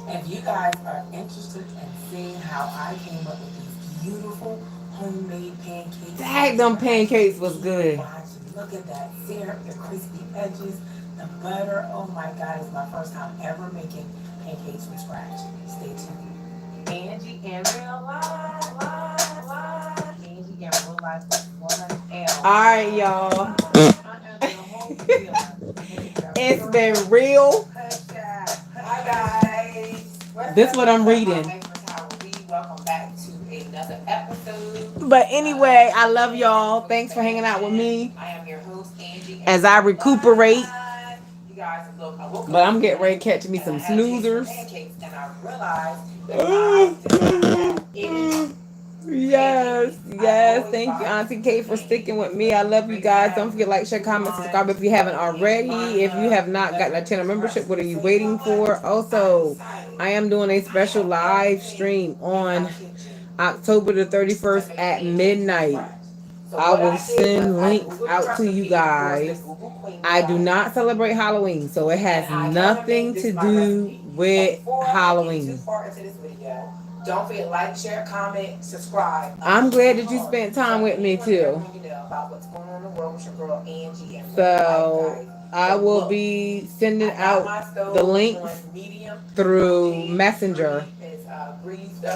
If you guys are interested in seeing how I came up with these beautiful homemade pancakes. Dang, them pancakes was good. Look at that syrup, the crispy edges, the butter. Oh my God, it's my first time ever making pancakes from scratch. Stay tuned. Angie in ReaLife. Angie in ReaLife with one L. Alright, y'all. It's been real. Hi guys. This what I'm reading. Welcome back to another episode. But anyway, I love y'all. Thanks for hanging out with me I am your host, Angie. as I recuperate. You guys, look, I woke up But I'm getting ready to catch me some snoozers. and I realized that I did not eat. Yes. Thank you, Auntie K, for sticking with me. I love you guys. Don't forget, like, share, comment, subscribe if you haven't already. If you have not gotten a channel membership, what are you waiting for? Also, I am doing a special live stream on October the 31st at midnight. I will send links out to you guys. I do not celebrate Halloween, so it has nothing to do with Halloween. Don't forget, like, share, comment, subscribe. I'm glad that you spent time with me too. So I will be sending out the links through Messenger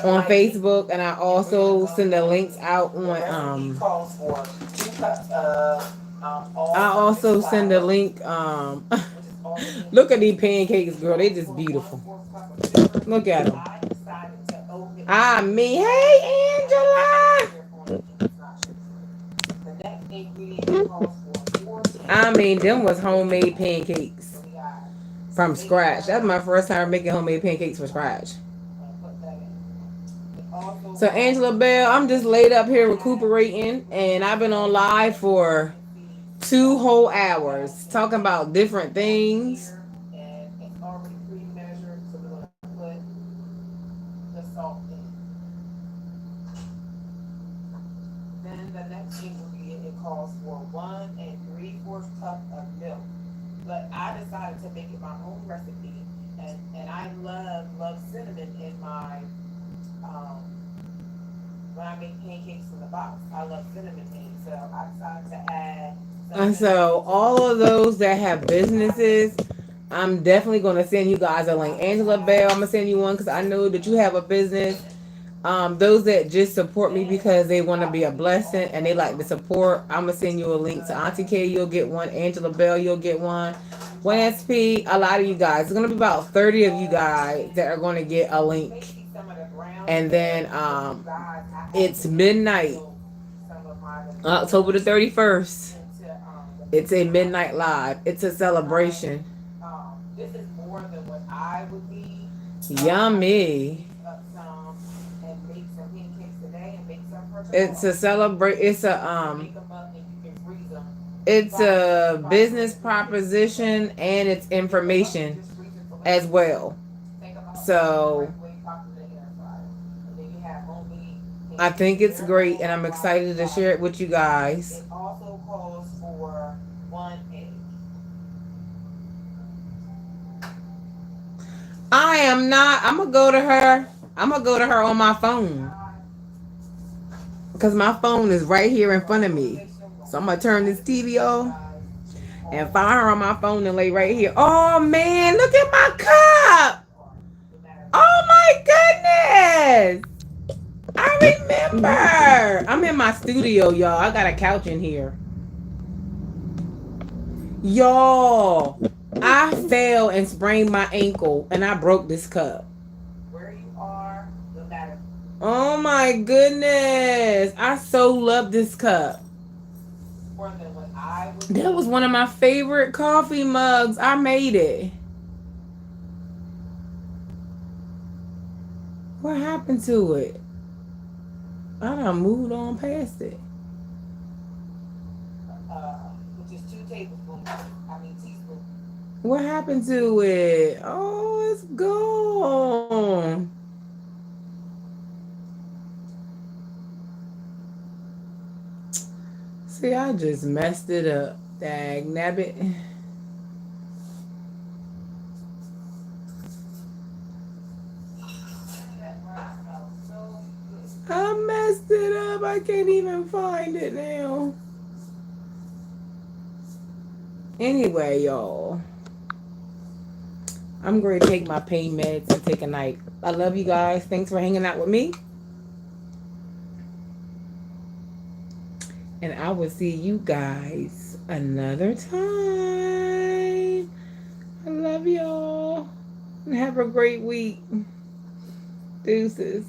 on Facebook, and I also send the links out on I also send a link look at these pancakes, girl, they just beautiful. Look at them. I mean, hey Angela. I mean, them was homemade pancakes from scratch. That's my first time making homemade pancakes from scratch. So Angela Bell, I'm just laid up here recuperating, and I've been on live for 2 whole hours talking about different things. And it's already pre-measured, so we're gonna put the salt in. Then the next ingredient, it calls for 1 3/4 cup of milk. But I decided to make it my own recipe, and I love cinnamon in my um when I make pancakes in the box. I love cinnamon in it, so I decided to add some And cinnamon so to all it. of those that have businesses, I'm definitely going to send you guys a link. Angela Bell, I'm going to send you one because I know that you have a business. Those that just support me because they want to be a blessing and they like the support, I'm gonna send you a link to Auntie K. You'll get one. Angela Bell, you'll get one. 1SP, a lot of you guys. It's gonna be about 30 of you guys that are gonna get a link. And then it's midnight, October the 31st. It's a midnight live. It's a celebration. This is more than what I would need. Yummy. Some and make some pancakes today and make some for It's a tomorrow. celebrate. It's a Make them up and you can freeze them. It's a business proposition and it's information Just freeze it for as later. well. Take them out, So microwave, pop them in the air fryer, and then you have homemade I pancakes. think it's They're great and all I'm excited to share it with you guys. It also calls for 1 egg. I am not. I'm gonna go to her. I'm gonna go to her on my phone because my phone is right here in front of me. So I'm gonna turn this TV off and find her on my phone and lay right here. Oh man, look at my cup! Oh my goodness! I remember. I'm in my studio, y'all. I got a couch in here. Y'all, I fell and sprained my ankle and I broke this cup. Where you are, no matter. Oh my goodness. I so love this cup. More than what I would That was need. one of my favorite coffee mugs. I made it. What happened to it? I done moved on past it. Which is 2 tablespoons. Teaspoons. What happened to it? Oh, it's gone. See, I just messed it up. Dag nabbit. I messed it up. I can't even find it now. Anyway, y'all, I'm going to take my pain meds and take a night. I love you guys. Thanks for hanging out with me. And I will see you guys another time. I love y'all. And have a great week. Deuces.